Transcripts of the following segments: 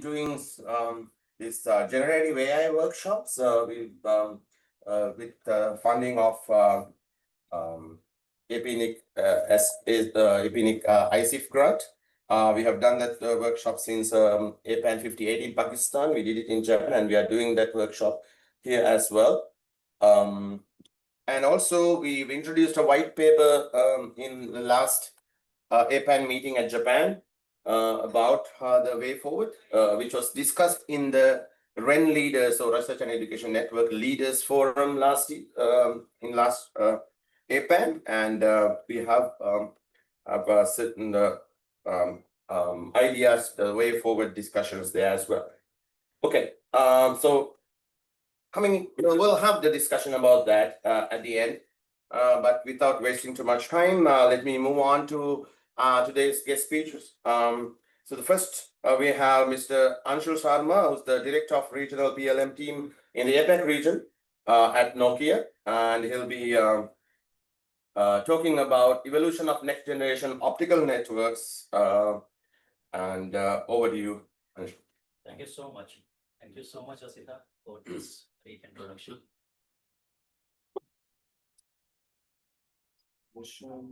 doing this generative AI workshops with funding of APNIC ICIF grant. We have done that workshop since APAN58 in Pakistan. We did it in Japan, and we are doing that workshop here as well. And also, we've introduced a white paper in the last APAN meeting at Japan about the way forward, which was discussed in the REN Leaders, or Research and Education Network Leaders Forum last APAN, and we have certain ideas, the way forward discussions there as well. Okay, so we'll have the discussion about that at the end, but without wasting too much time, let me move on to today's guest speakers. So the first, we have Mr. Anshul Sharma, who's the Director of Regional PLM Team in the APAC region at Nokia, and he'll be talking about evolution of next generation optical networks. And over to you, Anshul. Thank you so much. Thank you so much, Asita, for this brief introduction.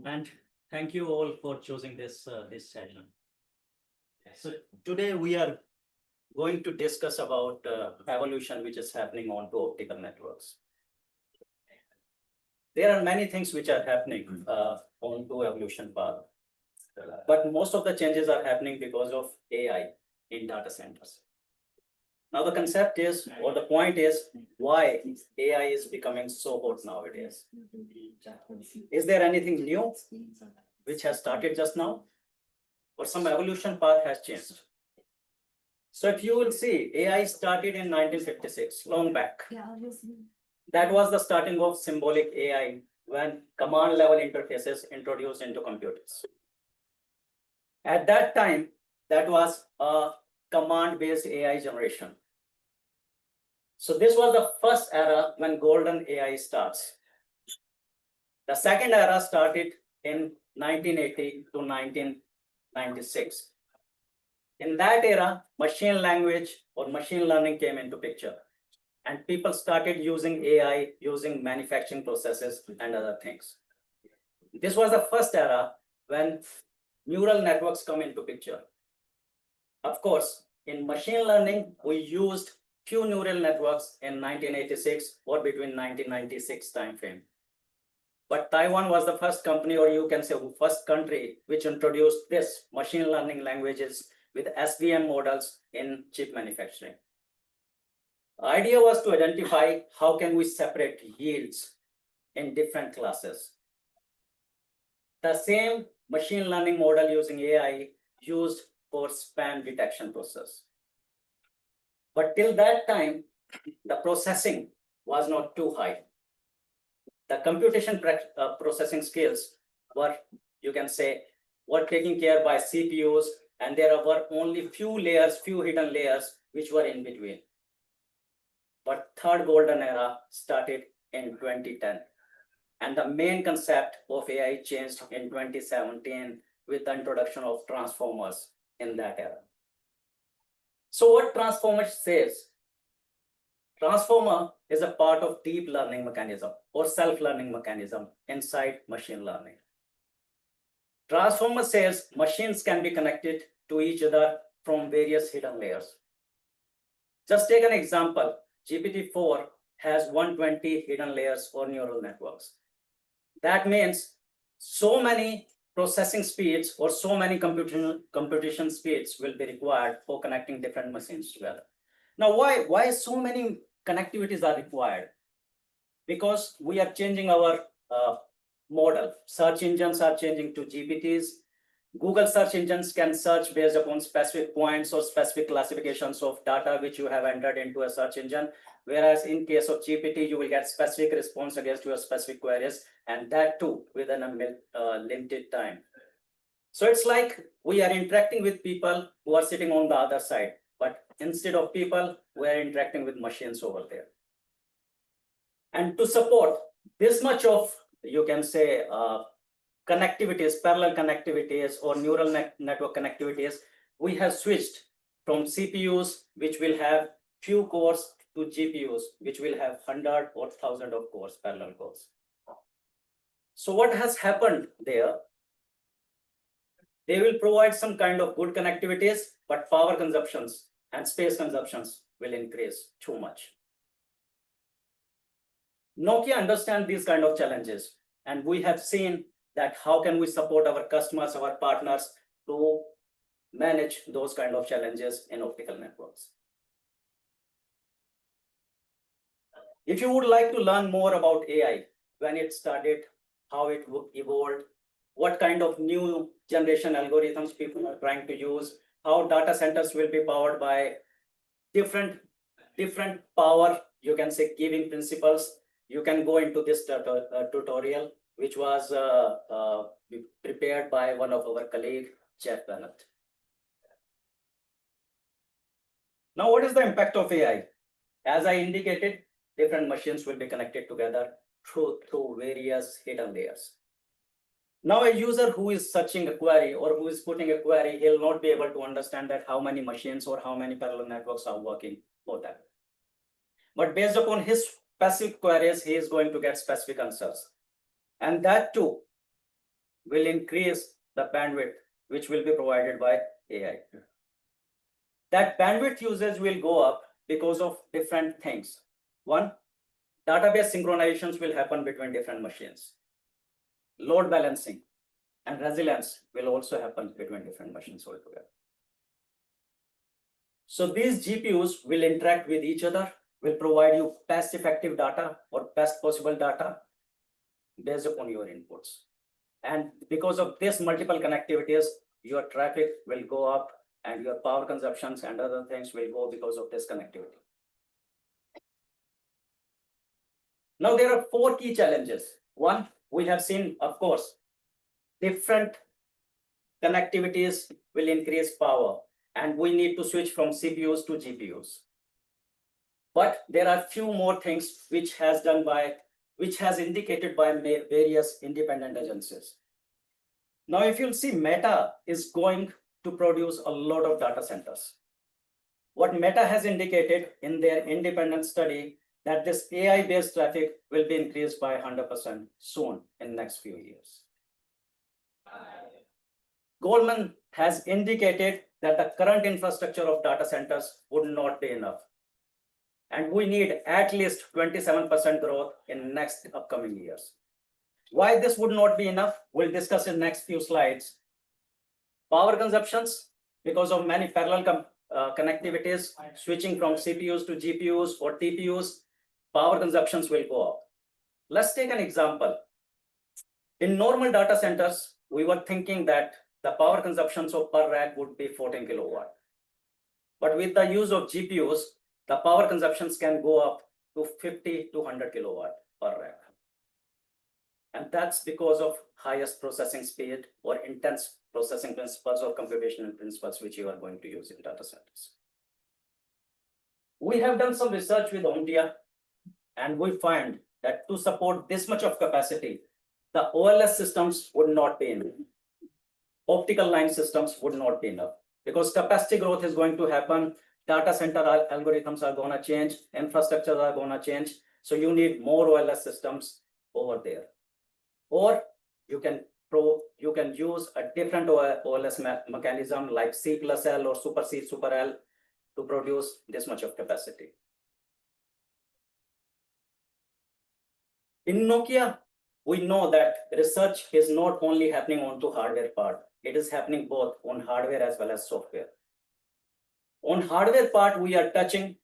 And thank you all for choosing this session. So today we are going to discuss about evolution which is happening onto optical networks. There are many things which are happening onto evolution path, but most of the changes are happening because of AI in data centers. Now the concept is, or the point is, why AI is becoming so hot nowadays. Is there anything new which has started just now, or some evolution path has changed? So if you will see, AI started in 1956, long back. That was the starting of symbolic AI, when command level interfaces introduced into computers. At that time, that was a command-based AI generation. So this was the first era when golden AI starts. The second era started in 1980 to 1996. In that era, machine language or machine learning came into picture, and people started using AI, using manufacturing processes and other things. This was the first era when neural networks come into picture. Of course, in machine learning, we used few neural networks in 1986 or between 1996 timeframe. But Taiwan was the first company, or you can say first country, which introduced this machine learning languages with SVM models in chip manufacturing. The idea was to identify how can we separate yields in different classes. The same machine learning model using AI used for spam detection process. But till that time, the processing was not too high. The computation processing skills were, you can say, were taken care by CPUs, and there were only few layers, few hidden layers, which were in between. But third golden era started in 2010. And the main concept of AI changed in 2017 with the introduction of transformers in that era. So what transformer says? Transformer is a part of deep learning mechanism or self-learning mechanism inside machine learning. Transformer says machines can be connected to each other from various hidden layers. Just take an example. GPT-4 has 120 hidden layers or neural networks. That means so many processing speeds or so many computation speeds will be required for connecting different machines together. Now, why so many connectivities are required? Because we are changing our model. Search engines are changing to GPTs. Google search engines can search based upon specific points or specific classifications of data which you have entered into a search engine. Whereas in case of GPT, you will get specific response against your specific queries, and that too within a limited time. So it's like we are interacting with people who are sitting on the other side, but instead of people, we are interacting with machines over there. And to support this much of, you can say, connectivities, parallel connectivities, or neural network connectivities, we have switched from CPUs, which will have few cores, to GPUs, which will have 100 or 1,000 of cores, parallel cores. So what has happened there? They will provide some kind of good connectivities, but power consumptions and space consumptions will increase too much. Nokia understands these kind of challenges, and we have seen that how can we support our customers, our partners to manage those kind of challenges in optical networks. If you would like to learn more about AI, when it started, how it evolved, what kind of new generation algorithms people are trying to use, how data centers will be powered by different power, you can say, giving principles, you can go into this tutorial, which was prepared by one of our colleagues, Jeff Bennett. Now, what is the impact of AI? As I indicated, different machines will be connected together through various hidden layers. Now, a user who is searching a query or who is putting a query, he'll not be able to understand that how many machines or how many parallel networks are working for that. But based upon his specific queries, he is going to get specific answers. And that too will increase the bandwidth which will be provided by AI. That bandwidth usage will go up because of different things. One, database synchronizations will happen between different machines. Load balancing and resilience will also happen between different machines altogether. So these GPUs will interact with each other, will provide you best effective data or best possible data based upon your inputs. And because of this multiple connectivities, your traffic will go up and your power consumptions and other things will go because of this connectivity. Now, there are 4 key challenges. One, we have seen, of course, different connectivities will increase power, and we need to switch from CPUs to GPUs. But there are few more things which has indicated by various independent agencies. Now, if you'll see, Meta is going to produce a lot of data centers. What Meta has indicated in their independent study that this AI-based traffic will be increased by 100% soon in the next few years. Goldman has indicated that the current infrastructure of data centers would not be enough. And we need at least 27% growth in next upcoming years. Why this would not be enough, we'll discuss in next few slides. Power consumptions, because of many parallel connectivities, switching from CPUs to GPUs or TPUs, power consumptions will go up. Let's take an example. In normal data centers, we were thinking that the power consumptions of per rack would be 14 kilowatt. But with the use of GPUs, the power consumptions can go up to 50 to 100 kilowatt per rack. And that's because of highest processing speed or intense processing principles or computational principles which you are going to use in data centers. We have done some research with Omdia, and we find that to support this much of capacity, the OLS systems would not be enough. Optical line systems would not be enough because capacity growth is going to happen. Data center algorithms are going to change, infrastructure are going to change. So you need more OLS systems over there. Or you can use a different OLS mechanism like C plus L or super C super L to produce this much of capacity. In Nokia, we know that research is not only happening onto hardware part, it is happening both on hardware as well as software. On hardware part, we are touching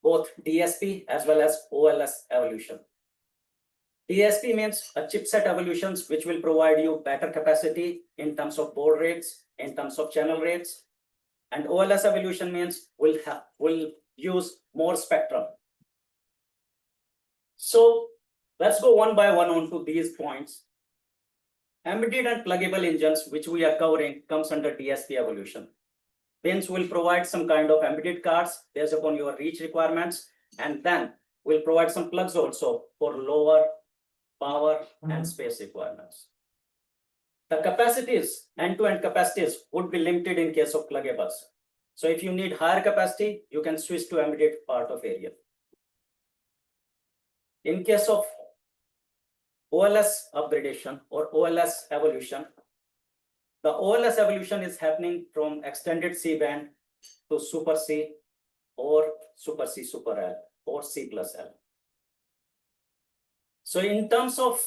both DSP as well as OLS evolution. DSP means a chipset evolutions, which will provide you better capacity in terms of baud rates, in terms of channel rates. And OLS evolution means we'll use more spectrum. So let's go one by one onto these points. Embedded and pluggable engines, which we are covering, comes under DSP evolution. Pins will provide some kind of embedded cards based upon your reach requirements, and then we'll provide some plugs also for lower power and space requirements. The capacities, end-to-end capacities, would be limited in case of pluggables. So if you need higher capacity, you can switch to embedded part of area. In case of OLS upgradation or OLS evolution, the OLS evolution is happening from extended C band to Super C or Super C Super L or C plus L. So in terms of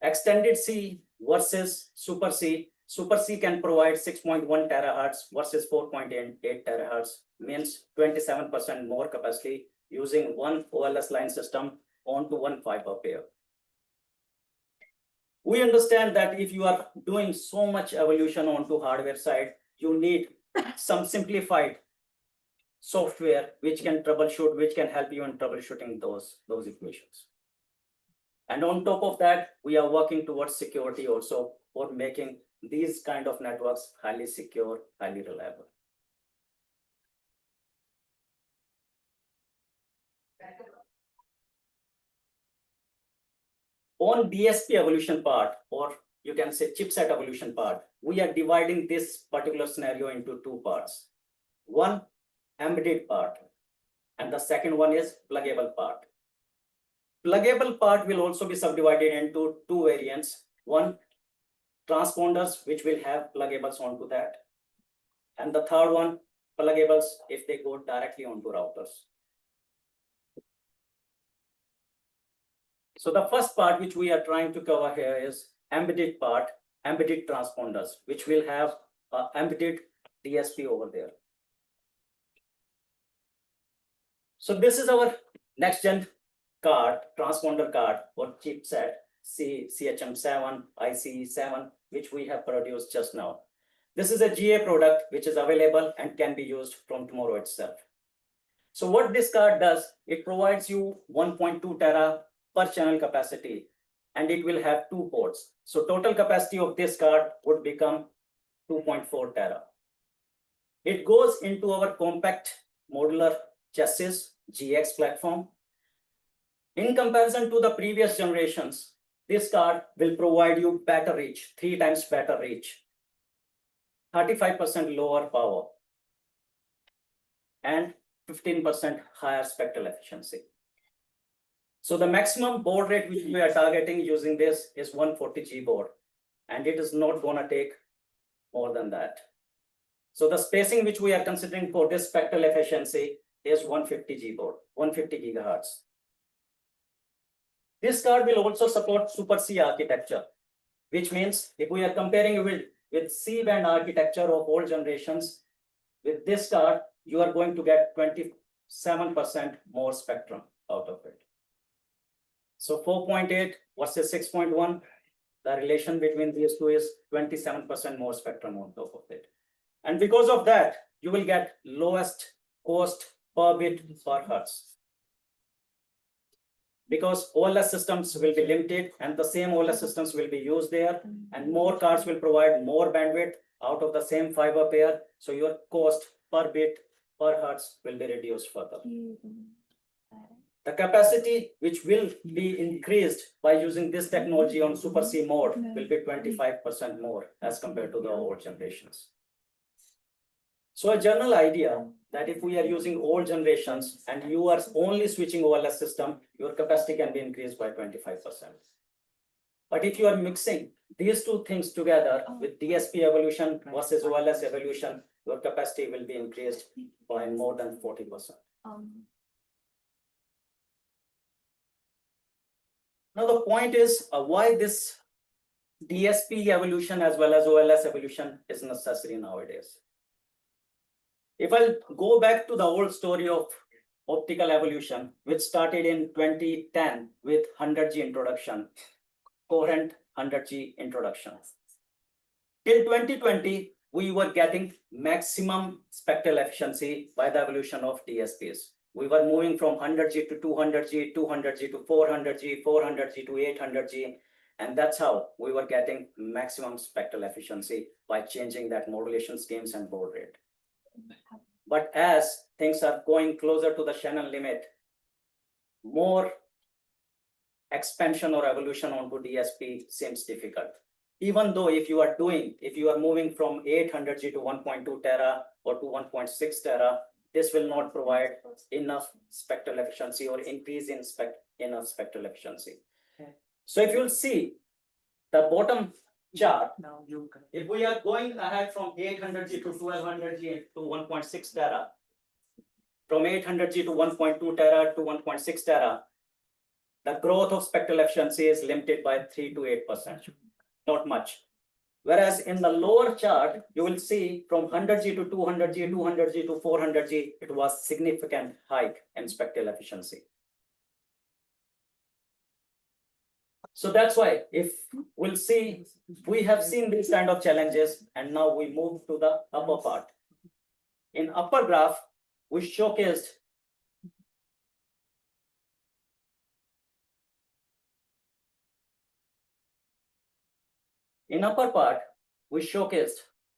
extended C versus Super C, Super C can provide 6.1 terahertz versus 4.8 terahertz, means 27% more capacity using one OLS line system onto one fiber pair. We understand that if you are doing so much evolution onto hardware side, you need some simplified software which can troubleshoot, which can help you in troubleshooting those equations. And on top of that, we are working towards security also for making these kind of networks highly secure, highly reliable. On DSP evolution part, or you can say chipset evolution part, we are dividing this particular scenario into two parts. One, embedded part, and the second one is pluggable part. Pluggable part will also be subdivided into two variants. One, transponders, which will have pluggables onto that. And the third one, pluggables if they go directly onto routers. So the first part which we are trying to cover here is embedded part, embedded transponders, which will have embedded DSP over there. So this is our next gen card, transponder card or chipset CHM7, ICE7, which we have produced just now. This is a GA product which is available and can be used from tomorrow itself. So what this card does, it provides you 1.2 tera per channel capacity, and it will have 2 ports. So total capacity of this card would become 2.4 tera. It goes into our compact modular chassis GX platform. In comparison to the previous generations, this card will provide you better reach, 3 times better reach, 35% lower power, and 15% higher spectral efficiency. So the maximum baud rate which we are targeting using this is 140G baud, and it is not gonna take more than that. So the spacing which we are considering for this spectral efficiency is 150G baud, 150 gigahertz. This card will also support Super C architecture, which means if we are comparing with C band architecture of old generations, with this card, you are going to get 27% more spectrum out of it. So 4.8 versus 6.1, the relation between these two is 27% more spectrum on top of it. And because of that, you will get lowest cost per bit per hertz. Because OLS systems will be limited and the same OLS systems will be used there, and more cards will provide more bandwidth out of the same fiber pair. So your cost per bit per hertz will be reduced further. The capacity which will be increased by using this technology on Super C mode will be 25% more as compared to the old generations. So a general idea that if we are using old generations and you are only switching OLS system, your capacity can be increased by 25%. But if you are mixing these two things together with DSP evolution versus OLS evolution, your capacity will be increased by more than 40%. Now the point is why this DSP evolution as well as OLS evolution is necessary nowadays. If I go back to the old story of optical evolution, which started in 2010 with 100G introduction, coherent 100G introduction. Till 2020, we were getting maximum spectral efficiency by the evolution of DSPs. We were moving from 100G to 200G, 200G to 400G, 400G to 800G. And that's how we were getting maximum spectral efficiency by changing that modulation schemes and baud rate. But as things are going closer to the Shannon limit, more expansion or evolution onto DSP seems difficult. Even though if you are moving from 800G to 1.2 tera, or to 1.6 tera, this will not provide enough spectral efficiency or increase in enough spectral efficiency. So if you'll see the bottom chart, if we are going ahead from 800G to 1200G to 1.6 tera, from 800G to 1.2 tera to 1.6 tera, the growth of spectral efficiency is limited by 3 to 8%, not much. Whereas in the lower chart, you will see from 100G to 200G, 200G to 400G, it was significant hike in spectral efficiency. So that's why if we'll see, we have seen these kind of challenges, and now we move to the upper part. In upper graph, we showcased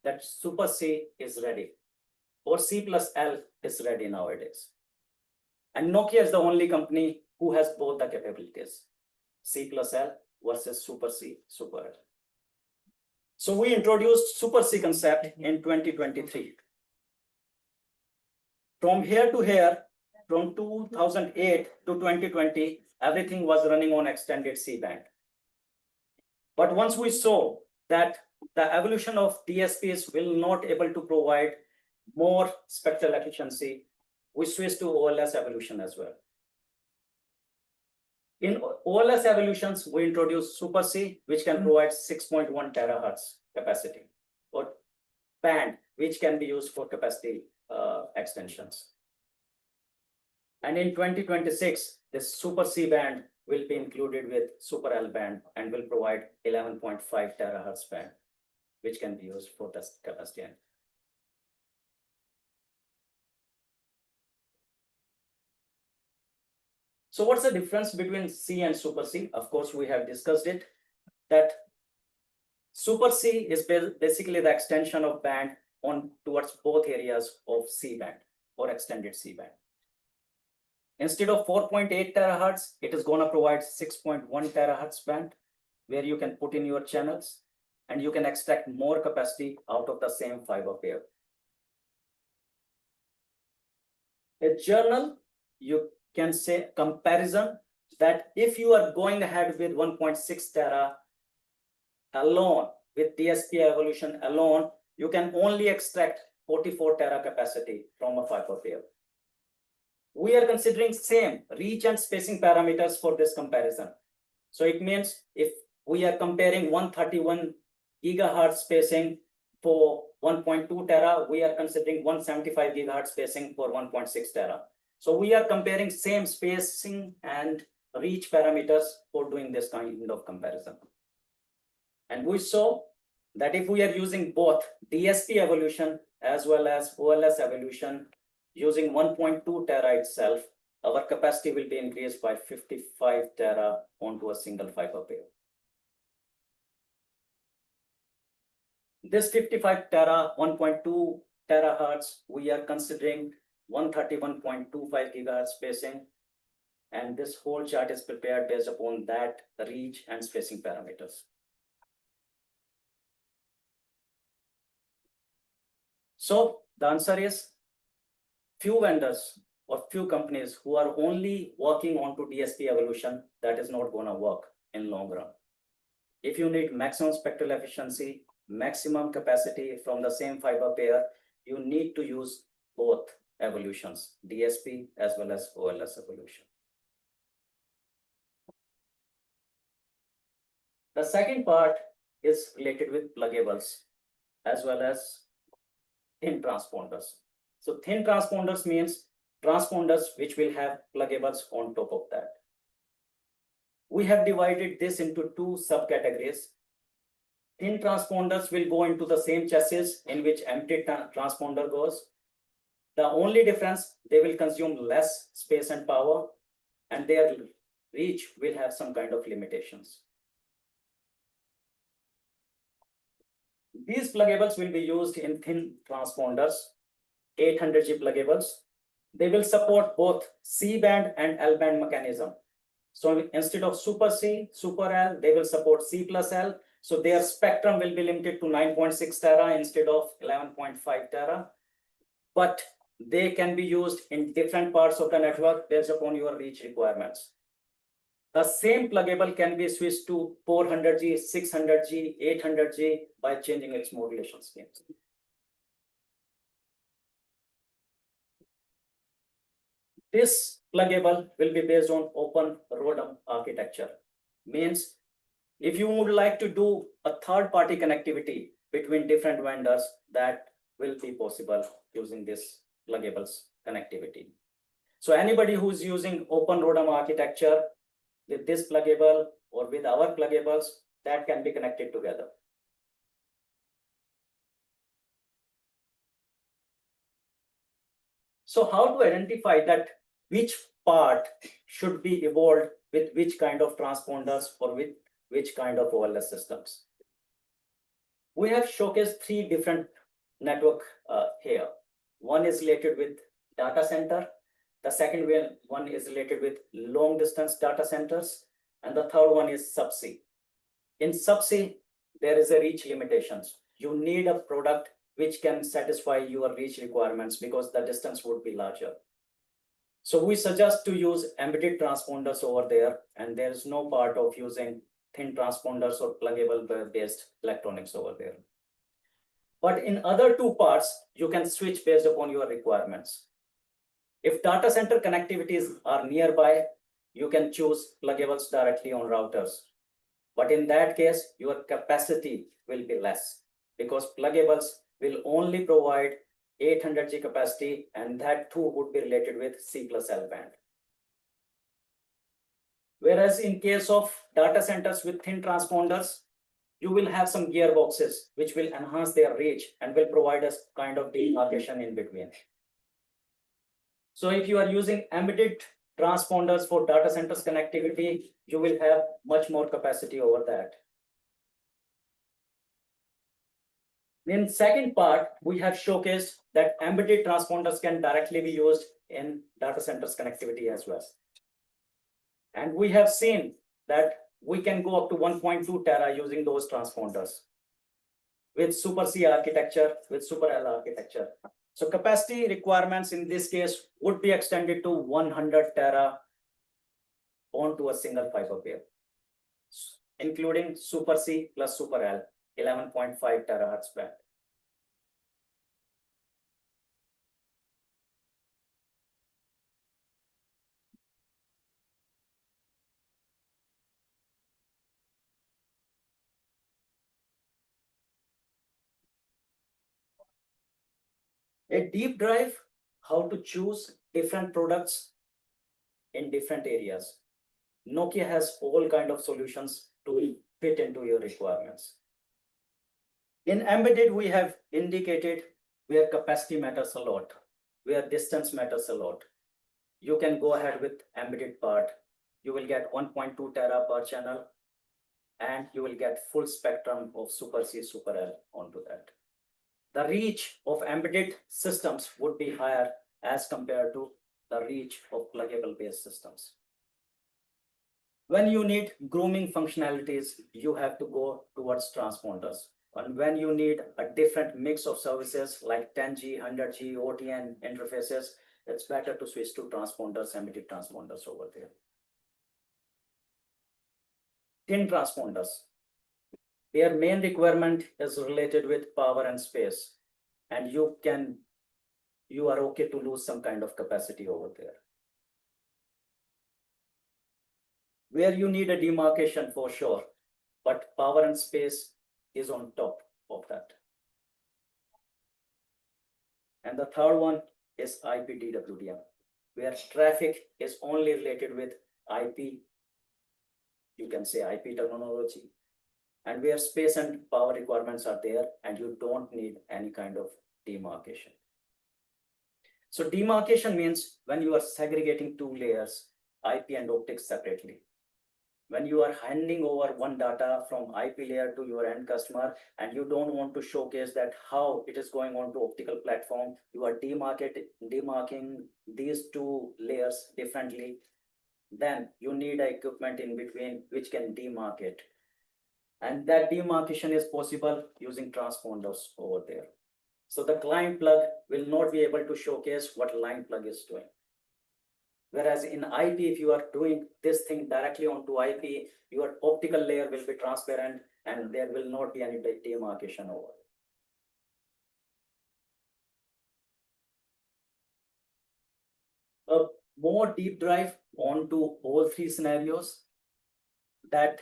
that Super C is ready, or C plus L is ready nowadays. And Nokia is the only company who has both the capabilities, C plus L versus Super C, Super L. So we introduced Super C concept in 2023. From here to here, from 2008 to 2020, everything was running on extended C band. But once we saw that the evolution of DSPs will not able to provide more spectral efficiency, we switched to OLS evolution as well. In OLS evolutions, we introduced Super C, which can provide 6.1 terahertz capacity, or band, which can be used for capacity extensions. And in 2026, this Super C band will be included with Super L band and will provide 11.5 terahertz band, which can be used for test capacity. So what's the difference between C and Super C? Of course, we have discussed it, that Super C is basically the extension of band on towards both areas of C band or extended C band. Instead of 4.8 terahertz, it is going to provide 6.1 terahertz band, where you can put in your channels and you can extract more capacity out of the same fiber pair. A journal, you can say comparison, that if you are going ahead with 1.6 tera alone, with DSP evolution alone, you can only extract 44 tera capacity from a fiber pair. We are considering same reach and spacing parameters for this comparison. So it means if we are comparing 131 gigahertz spacing for 1.2 tera, we are considering 175 gigahertz spacing for 1.6 tera. So we are comparing same spacing and reach parameters for doing this kind of comparison. And we saw that if we are using both DSP evolution as well as OLS evolution, using 1.2 tera itself, our capacity will be increased by 55 tera onto a single fiber pair. This 55 tera, 1.2 terahertz, we are considering 131.25 gigahertz spacing, and this whole chart is prepared based upon that reach and spacing parameters. So the answer is, few vendors or few companies who are only working on to DSP evolution, that is not going to work in long run. If you need maximum spectral efficiency, maximum capacity from the same fiber pair, you need to use both evolutions, DSP as well as OLS evolution. The second part is related with pluggables as well as thin transponders. So thin transponders means transponders which will have pluggables on top of that. We have divided this into two subcategories. Thin transponders will go into the same chassis in which empty transponder goes. The only difference, they will consume less space and power, and their reach will have some kind of limitations. These pluggables will be used in thin transponders, 800G pluggables. They will support both C band and L band mechanism. So instead of Super C, Super L, they will support C plus L. So their spectrum will be limited to 9.6 tera instead of 11.5 tera. but they can be used in different parts of the network based upon your reach requirements. The same pluggable can be switched to 400G, 600G, 800G by changing its modulation schemes. This pluggable will be based on open ROADM architecture. Means if you would like to do a third-party connectivity between different vendors, that will be possible using this pluggables connectivity. So anybody who's using open ROADM architecture with this pluggable or with our pluggables, that can be connected together. So how to identify that which part should be evolved with which kind of transponders or with which kind of OLS systems? We have showcased three different network here. One is related with data center. The second one is related with long distance data centers. And the third one is subsea. In subsea, there is a reach limitations. You need a product which can satisfy your reach requirements because the distance would be larger. So we suggest to use embedded transponders over there, and there is no part of using thin transponders or pluggable based electronics over there. But in other two parts, you can switch based upon your requirements. If data center connectivities are nearby, you can choose pluggables directly on routers. But in that case, your capacity will be less because pluggables will only provide 800G capacity, and that too would be related with C plus L band. Whereas in case of data centers with thin transponders, you will have some gearboxes which will enhance their reach and will provide us kind of demarcation in between. So if you are using embedded transponders for data centers connectivity, you will have much more capacity over that. In second part, we have showcased that embedded transponders can directly be used in data centers connectivity as well. And we have seen that we can go up to 1.2 tera using those transponders with Super C architecture, with Super L architecture. So capacity requirements in this case would be extended to 100 tera onto a single fiber pair, including Super C plus Super L, 11.5 terahertz band. A deep dive, how to choose different products in different areas. Nokia has all kind of solutions to fit into your requirements. In embedded, we have indicated where capacity matters a lot, where distance matters a lot. You can go ahead with embedded part. You will get 1.2 tera per channel, and you will get full spectrum of Super C, Super L onto that. The reach of embedded systems would be higher as compared to the reach of pluggable based systems. When you need grooming functionalities, you have to go towards transponders. And when you need a different mix of services like 10G, 100G, OTN interfaces, it's better to switch to transponders, embedded transponders over there. Thin transponders. Their main requirement is related with power and space, and you are okay to lose some kind of capacity over there. Where you need a demarcation for sure, but power and space is on top of that. And the third one is IP DWDM, where traffic is only related with IP, you can say IP terminology, and where space and power requirements are there, and you don't need any kind of demarcation. So demarcation means when you are segregating two layers, IP and optics separately. When you are handing over one data from IP layer to your end customer, and you don't want to showcase that how it is going on to optical platform, you are demarking these two layers differently, then you need an equipment in between which can demark it. And that demarcation is possible using transponders over there. So the client plug will not be able to showcase what line plug is doing. Whereas in IP, if you are doing this thing directly onto IP, your optical layer will be transparent and there will not be any demarcation over. A more deep dive onto all three scenarios, that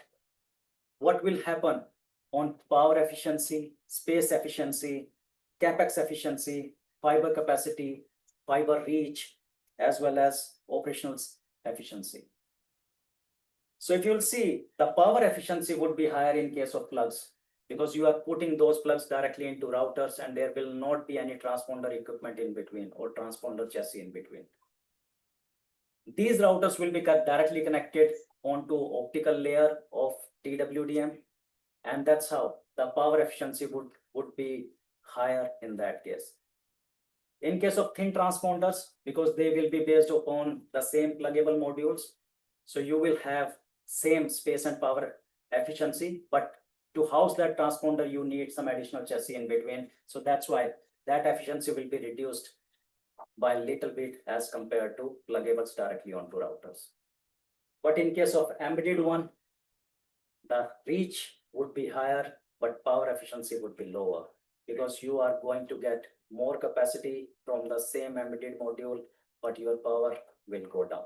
what will happen on power efficiency, space efficiency, capex efficiency, fiber capacity, fiber reach, as well as operational efficiency. So if you'll see, the power efficiency would be higher in case of plugs because you are putting those plugs directly into routers and there will not be any transponder equipment in between or transponder chassis in between. These routers will be directly connected onto optical layer of DWDM, and that's how the power efficiency would be higher in that case. In case of thin transponders, because they will be based upon the same pluggable modules, so you will have same space and power efficiency, but to house that transponder, you need some additional chassis in between. So that's why that efficiency will be reduced by a little bit as compared to pluggables directly onto routers. But in case of embedded one, the reach would be higher, but power efficiency would be lower because you are going to get more capacity from the same embedded module, but your power will go down.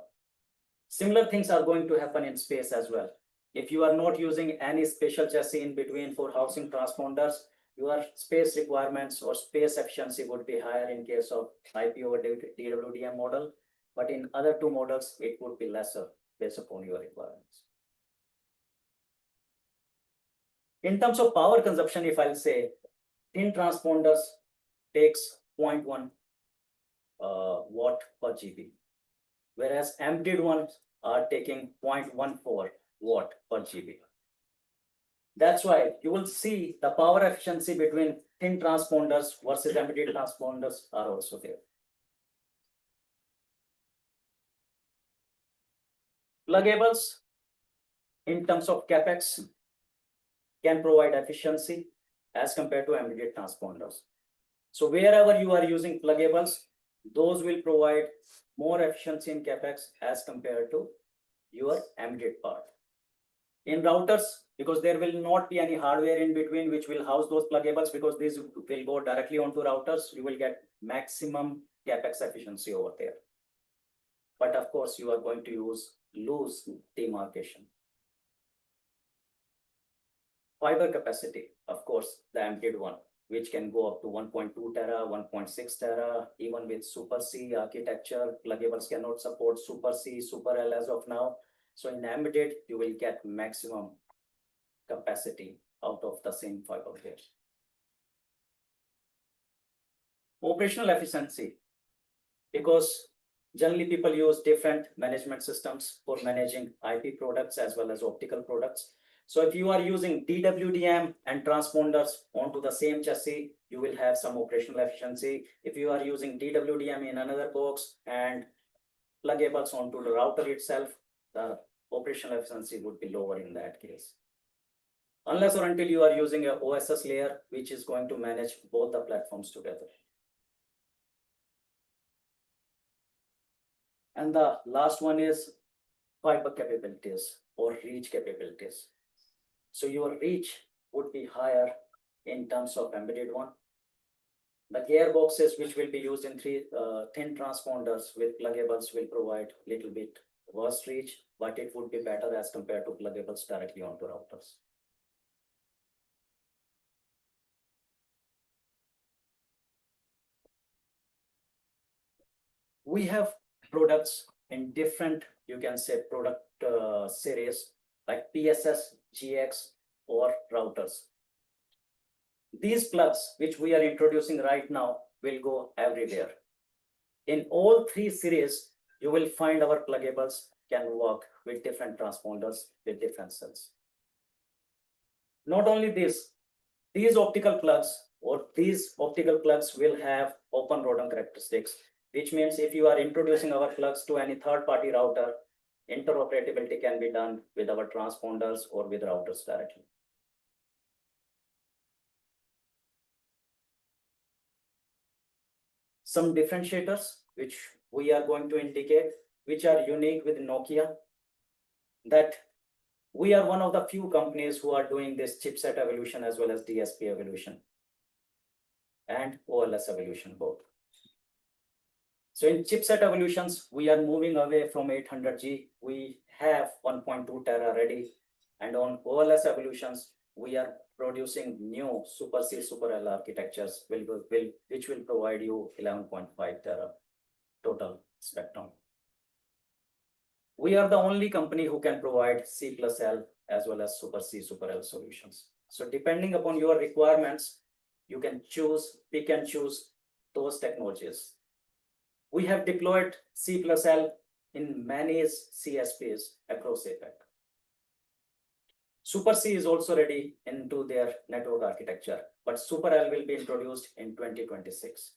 Similar things are going to happen in space as well. If you are not using any special chassis in between for housing transponders, your space requirements or space efficiency would be higher in case of IP over DWDM model, but in other two models, it would be lesser based upon your requirements. In terms of power consumption, if I'll say, thin transponders takes 0.1 watt per GB, whereas embedded ones are taking 0.14 watt per GB. That's why you will see the power efficiency between thin transponders versus embedded transponders are also there. Pluggables, in terms of capex, can provide efficiency as compared to embedded transponders. So wherever you are using pluggables, those will provide more efficiency in capex as compared to your embedded part. In routers, because there will not be any hardware in between which will house those pluggables, because these will go directly onto routers, you will get maximum capex efficiency over there. But of course, you are going to lose demarcation. Fiber capacity, of course, the embedded one, which can go up to 1.2 tera, 1.6 tera, even with Super C architecture. Pluggables cannot support Super C, Super L as of now. So in embedded, you will get maximum capacity out of the same fiber layers. Operational efficiency, because generally people use different management systems for managing IP products as well as optical products. So if you are using DWDM and transponders onto the same chassis, you will have some operational efficiency. If you are using DWDM in another box and pluggables onto the router itself, the operational efficiency would be lower in that case. Unless or until you are using a OSS layer, which is going to manage both the platforms together. And the last one is fiber capabilities or reach capabilities. So your reach would be higher in terms of embedded one. The gearboxes which will be used in thin transponders with pluggables will provide little bit worse reach, but it would be better as compared to pluggables directly onto routers. We have products in different, you can say, product series like PSS, GX, or routers. These plugs, which we are introducing right now, will go everywhere. In all three series, you will find our pluggables can work with different transponders with different cells. Not only this, these optical plugs will have open ROADM characteristics, which means if you are introducing our plugs to any third-party router, interoperability can be done with our transponders or with routers directly. some differentiators which we are going to indicate, which are unique with Nokia, that we are one of the few companies who are doing this chipset evolution as well as DSP evolution and OLS evolution both. So in chipset evolutions, we are moving away from 800G. We have 1.2 tera ready. And on OLS evolutions, we are producing new Super C, Super L architectures, which will provide you 11.5 tera total spectrum. We are the only company who can provide C plus L as well as Super C, Super L solutions. So depending upon your requirements, you can pick and choose those technologies. We have deployed C plus L in many CSPs across APAC. Super C is also ready into their network architecture, but Super L will be introduced in 2026.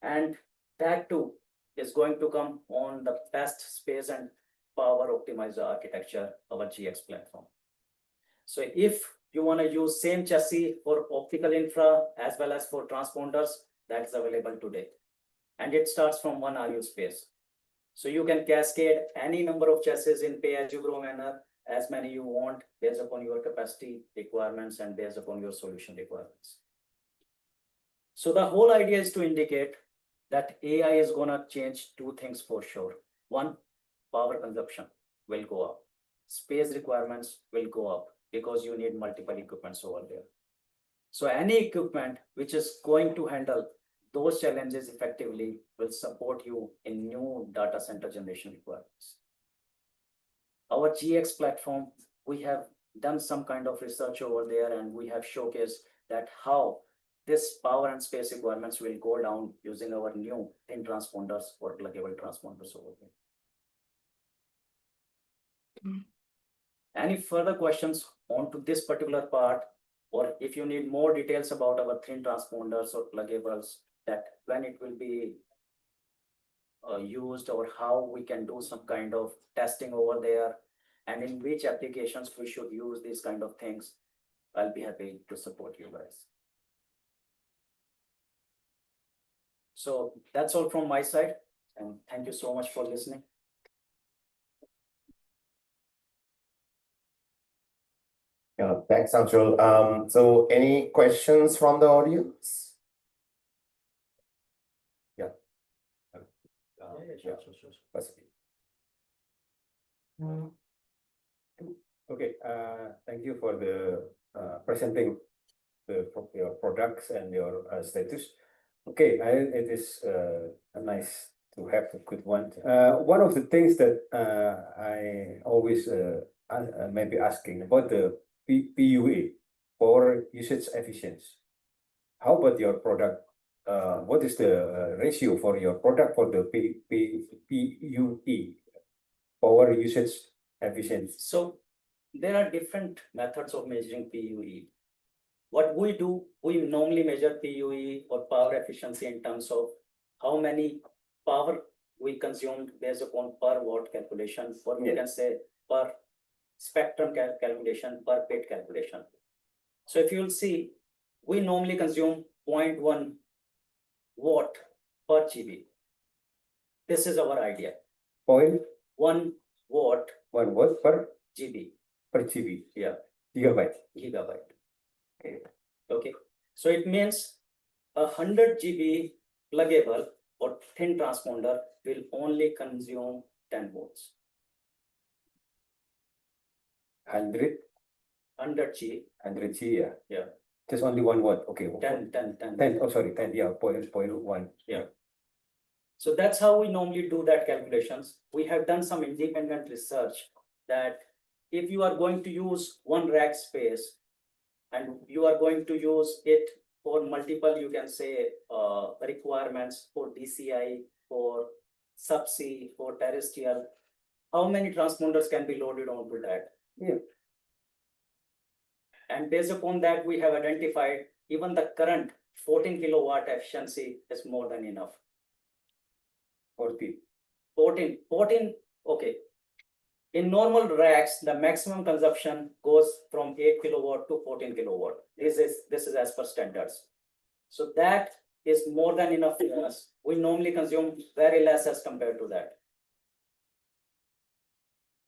And that too is going to come on the best space and power optimized architecture, our GX platform. So if you want to use same chassis for optical infra as well as for transponders, that is available today. And it starts from 1 RU space. So you can cascade any number of chassis in pay-as-you-grow manner, as many you want, based upon your capacity requirements and based upon your solution requirements. So the whole idea is to indicate that AI is going to change two things for sure. One, power consumption will go up. Space requirements will go up because you need multiple equipments over there. So any equipment which is going to handle those challenges effectively will support you in new data center generation requirements. Our GX platform, we have done some kind of research over there, and we have showcased that how this power and space requirements will go down using our new thin transponders or pluggable transponders over there. Any further questions onto this particular part, or if you need more details about our thin transponders or pluggables, that when it will be used, or how we can do some kind of testing over there, and in which applications we should use these kind of things, I'll be happy to support you guys. So that's all from my side, and thank you so much for listening. Yeah, thanks, Anshul. So any questions from the audience? Yeah. Sure. Okay, thank you for the presenting your products and your status. Okay, it is nice to have a good one. One of the things that I always maybe asking about the PUE, power usage efficiency. How about your product? What is the ratio for your product for the PUE, power usage efficiency? So there are different methods of measuring PUE. What we do, we normally measure PUE or power efficiency in terms of how many power we consumed based upon per watt calculation, or we can say per spectrum calculation, per bit calculation. So if you'll see, we normally consume 0.1 watt per GB. This is our idea. 0.1 watt per GB. Per GB. Yeah. Gigabyte. Okay. So it means 100 GB pluggable or thin transponder will only consume 10 volts. 100 G. 100 G, yeah. Yeah. Just only 1 watt. Okay. 10. 10. Oh, sorry. 10. Yeah. 0.1. Yeah. So that's how we normally do that calculations. We have done some independent research that if you are going to use one rack space and you are going to use it for multiple, you can say, requirements for DCI, for subsea, for terrestrial, how many transponders can be loaded onto that? Yeah. And based upon that, we have identified even the current 14 kilowatt efficiency is more than enough. 14. Okay. In normal racks, the maximum consumption goes from 8 kilowatt to 14 kilowatt. This is as per standards. So that is more than enough for us. We normally consume very less as compared to that.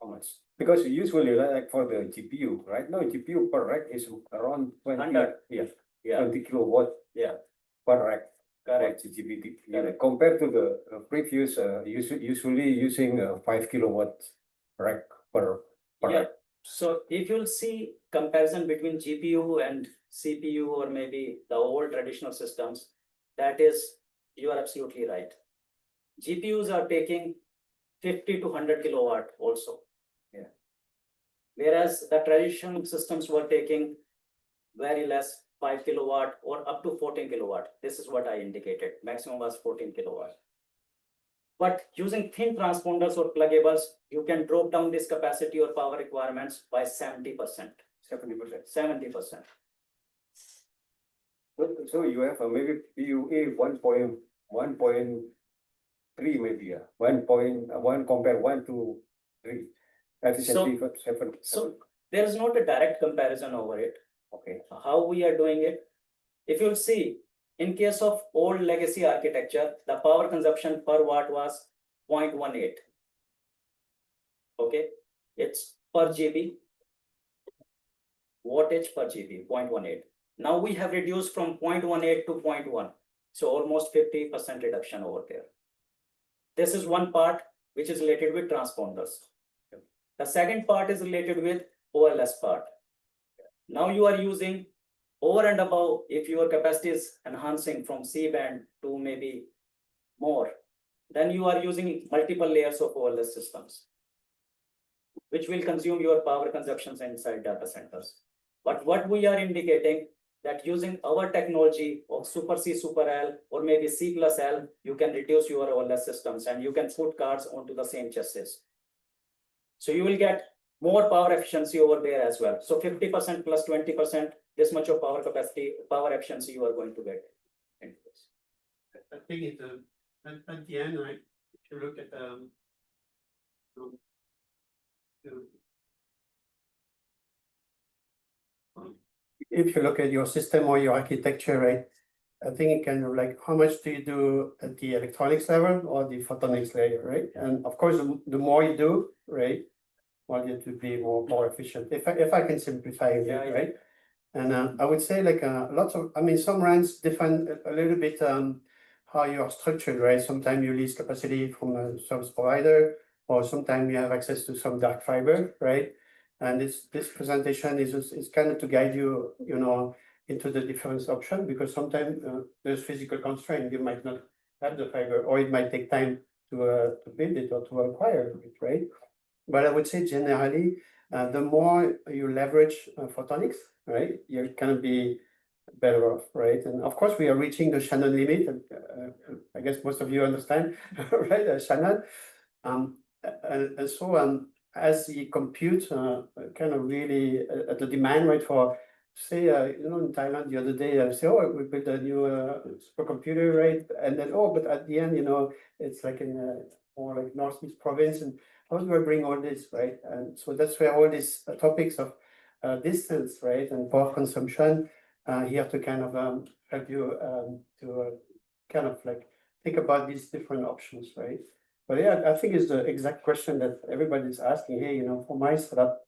How much? Because usually like for the GPU, right now GPU per rack is around 20, 100. yeah, Yeah, 20 kilowatt yeah, per rack. correct. GPU, Correct. compared to the previous, usually using 5 kilowatt rack per Yeah. rack. So if you'll see comparison between GPU and CPU or maybe the old traditional systems, that is, you are absolutely right. GPUs are taking 50 to 100 kilowatt also. Yeah. Whereas the traditional systems were taking very less, 5 kilowatt or up to 14 kilowatt. This is what I indicated. Maximum was 14 kilowatt. But using thin transponders or pluggables, you can drop down this capacity or power requirements by 70%. 70%. 70%. So you have maybe PUA 1.3 maybe, yeah. 1.1 compare 1 to 3. Efficiency for 7. So there is not a direct comparison over it. Okay. How we are doing it? If you'll see, in case of old legacy architecture, the power consumption per watt was 0.18. Okay, it's per GB, wattage per GB, 0.18. Now we have reduced from 0.18 to 0.1. So almost 50% reduction over there. This is one part which is related with transponders. The second part is related with OLS part. Now you are using over and above, if your capacity is enhancing from C band to maybe more, then you are using multiple layers of OLS systems, which will consume your power consumptions inside data centers. But what we are indicating that using our technology of Super C, Super L, or maybe C plus L, you can reduce your OLS systems and you can put cards onto the same chassis. So you will get more power efficiency over there as well. So 50% plus 20%, this much of power capacity, power efficiency you are going to get. I think it, at the end, right, if you look at the if you look at your system or your architecture, right, I think it kind of like how much do you do at the electronics level or the photonics layer, right? And of course, the more you do, right, well, it would be more efficient. If I can simplify it, Yeah, yeah. right? And I would say like lots of, I mean, some runs define a little bit how you are structured, right? Sometimes you lease capacity from a service provider, or sometimes you have access to some dark fiber, right? And this presentation is kind of to guide you, you know, into the different option, because sometimes there's physical constraint. You might not have the fiber, or it might take time to build it or to acquire it, right? But I would say generally, the more you leverage photonics, right, you're gonna be better off, right? And of course, we are reaching the Shannon limit. And, I guess most of you understand, right? Shannon. And so as the compute kind of really the demand, right, for say, you know, in Thailand the other day, I say, oh, we built a new supercomputer, right? And then, oh, but at the end, you know, it's like in more like Northeast province, and how do I bring all this, right? And so that's where all these topics of distance, right, and power consumption, you have to kind of help you to kind of like think about these different options, right? But yeah, I think it's the exact question that everybody's asking. Hey, you know, for my setup,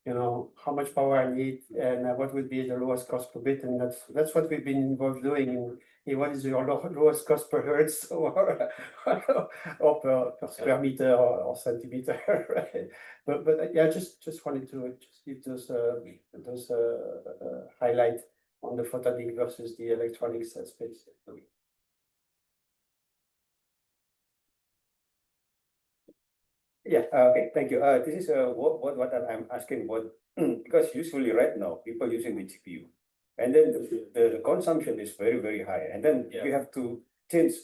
you know, how much power I need and what would be the lowest cost per bit, and that's what we've been involved doing in what is your lowest cost per hertz or per square meter or centimeter, right? But yeah, just wanted to just give those highlight on the photonic versus the electronics space. Yeah, okay, thank you. This is what I'm asking about, because usually right now, people using the GPU. And then the consumption is very, very high. And then Yeah. you have to change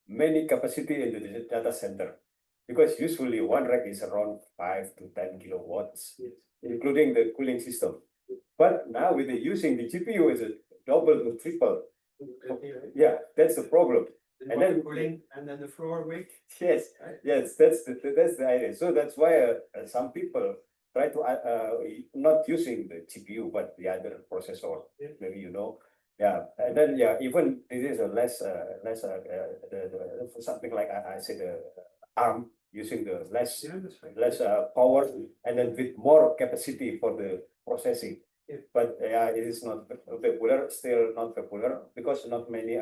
many capacity in the data center. Because usually one rack is around 5 to 10 kilowatts, including the cooling system. But now with using the GPU is a double to triple. Yeah, that's the problem. And And then then- cooling, and then the floor weight. Yes, yes, that's the idea. So that's why some people try to not using the GPU but the other processor. Yeah. Maybe you know, Yeah, and then yeah, even this is a less something like I said the arm using the less power and then with more capacity for the processing. But yeah, it is not popular, still not popular because not many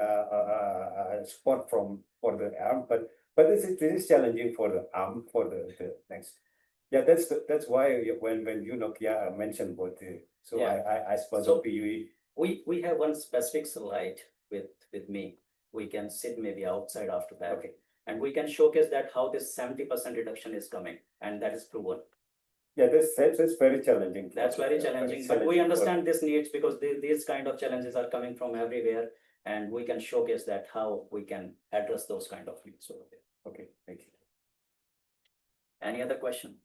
support for the arm. But this is challenging for the arm for the next. Yeah, that's why when you Nokia mentioned about the Yeah. I suppose So- PUE. We have one specific slide with me. We can sit maybe outside after that. Okay. And we can showcase that how this 70% reduction is coming, and that is proven. Yeah, that's very challenging. That's very challenging, but we understand this needs because these kind of challenges are coming from everywhere, and we can showcase that how we can address those kind of needs over there. Okay, thank you. Any other question?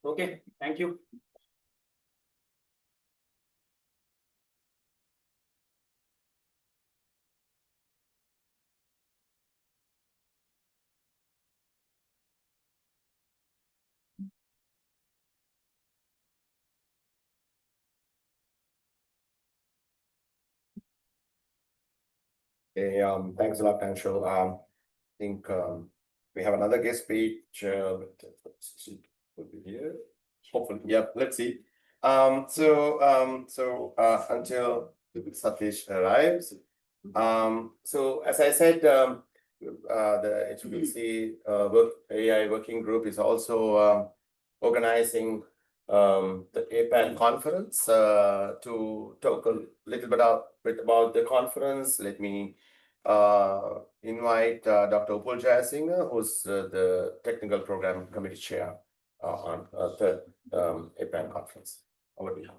Okay, thank you. Okay, thanks a lot, Anshul. I think we have another guest speech. Let's see, would be here. Hopefully, yep. Let's see. Until Satish arrives, so as I said, the HPC AI working group is also organizing the APAN conference. To talk a little bit about the conference, let me invite Dr. Upul Jayasinghe, who's the Technical Program Committee Chair on the APAN conference. Over to you.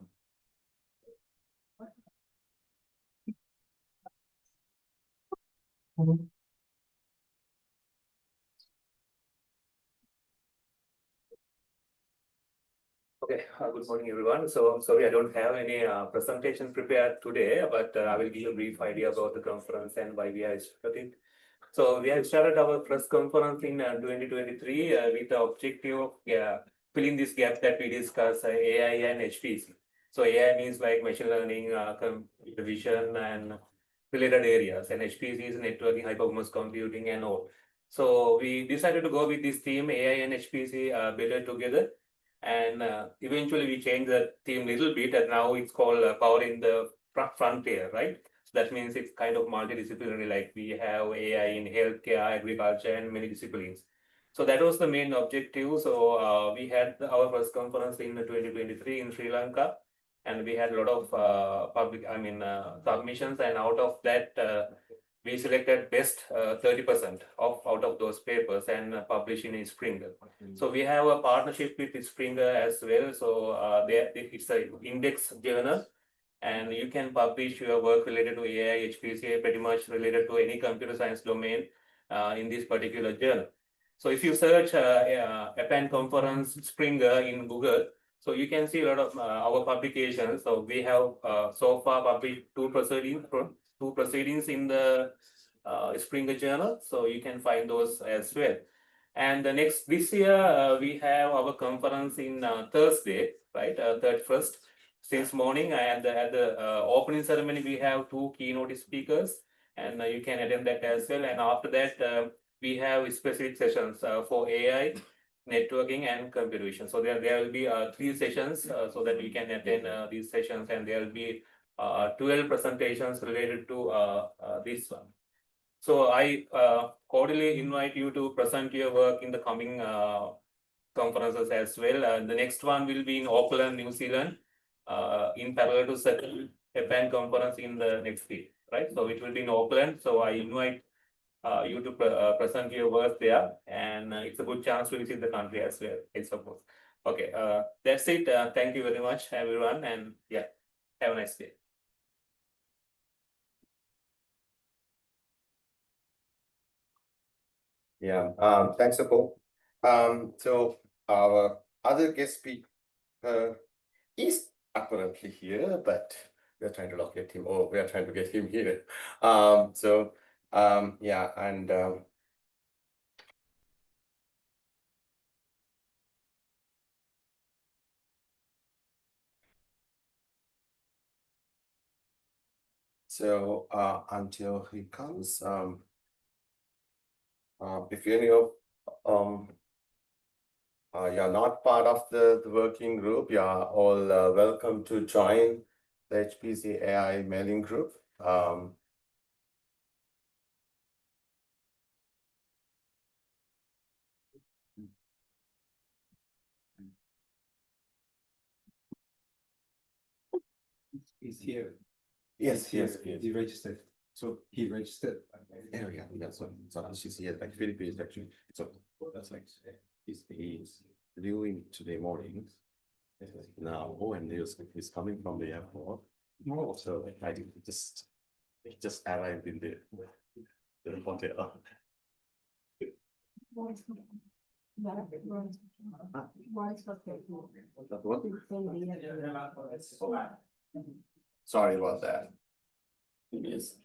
Okay, good morning, everyone. So I'm sorry I don't have any presentation prepared today, but I will give you a brief idea about the conference and why we are starting. So we have started our press conference in 2023 with the objective of filling this gap that we discussed, AI and HPC. So AI means like machine learning, computer vision, and related areas, and HPC is networking, high performance computing, and all. So we decided to go with this theme, AI and HPC better together. And eventually we changed the theme a little bit, and now it's called Powering the Frontier, right? So that means it's kind of multidisciplinary, like we have AI in healthcare, agriculture, and many disciplines. So that was the main objective. So we had our first conference in 2023 in Sri Lanka, and we had a lot of submissions, and out of that, we selected best 30% out of those papers and published in Springer. So we have a partnership with Springer as well. So it's an index journal, and you can publish your work related to AI, HPC, pretty much related to any computer science domain in this particular journal. So if you search APAN conference Springer in Google, so you can see a lot of our publications. So we have so far published two proceedings in the Springer journal. So you can find those as well. And this year, we have our conference in Thursday, right? 31st, since morning. And at the opening ceremony, we have two keynote speakers, and you can attend that as well. And after that, we have specific sessions for AI, networking, and computer vision. So there will be 3 sessions so that you can attend these sessions, and there will be 12 presentations related to this one. So I cordially invite you to present your work in the coming conferences as well. The next one will be in Auckland, New Zealand, in parallel to second APAN conference in the next week, right? So it will be in Auckland. So I invite you to present your work there, and it's a good chance to visit the country as well, I suppose. Okay, that's it. Thank you very much, everyone, and yeah, have a nice day. Yeah, thanks, Upul. So our other guest speaker is apparently here, but we're trying to locate him, or we are trying to get him here. Yeah, and So until he comes, if any of you're not part of the working group, you're all welcome to join the HPC AI mailing group. He's here. Yes, yes, yes. He registered. So he registered. There we go. That's what. So she's here, like Philippines actually. So that's like he's leaving today morning. Now, and he's coming from the airport. Oh, so I think he just arrived in the hotel. That one? Sorry about that. Yes.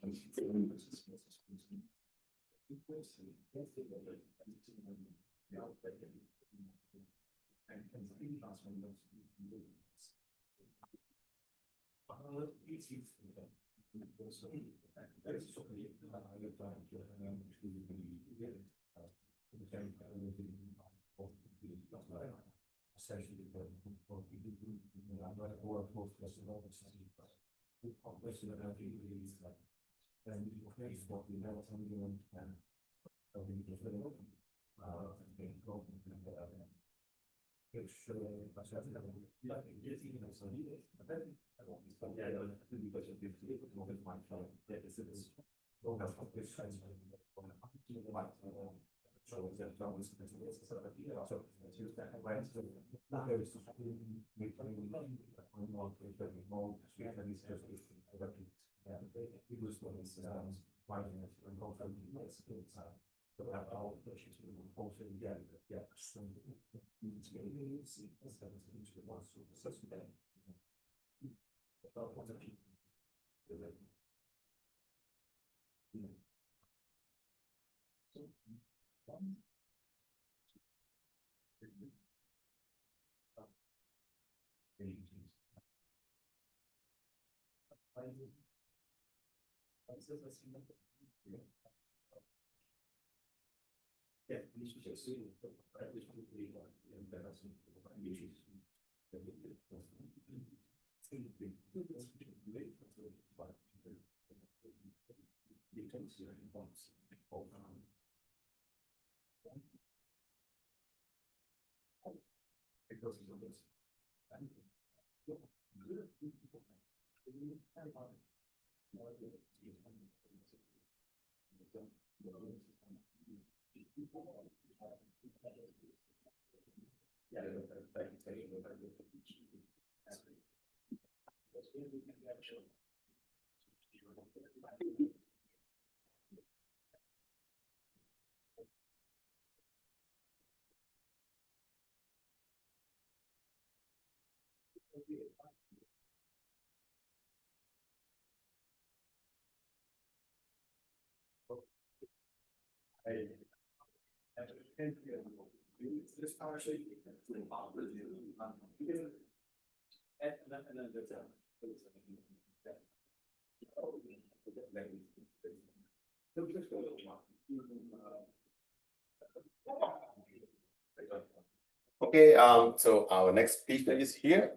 Okay, so our next speaker is here.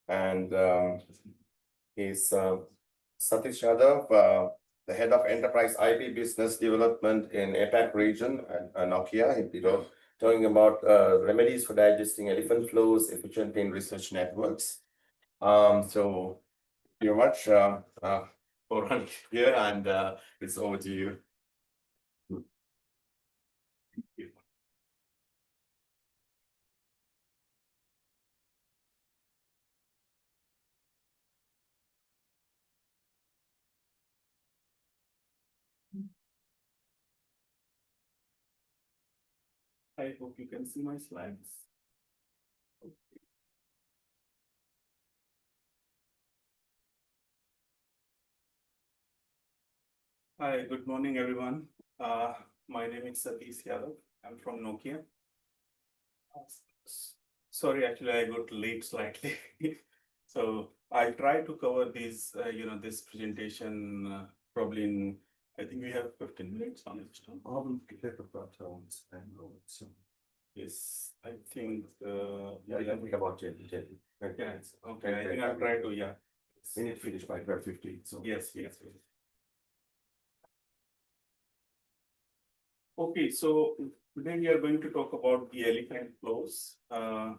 And he's Satish Yadav, the head of enterprise IP business development in APAC region at Nokia. He'll be talking about remedies for digesting elephant flows efficiently in research networks. So thank you very much for running here, and it's over to you. I hope you can see my slides. Hi, good morning, everyone. My name is Satish Yadav. I'm from Nokia. Sorry, actually, I got late slightly. So I'll try to cover these, this presentation probably in, I think we have 15 minutes on it. Yes, I think, Yeah, I yeah, think about 10. okay, I think I'll try to, yeah. We need to finish by 12:15, so. Yes, yes, yes. Okay, so today we are going to talk about the elephant flows. And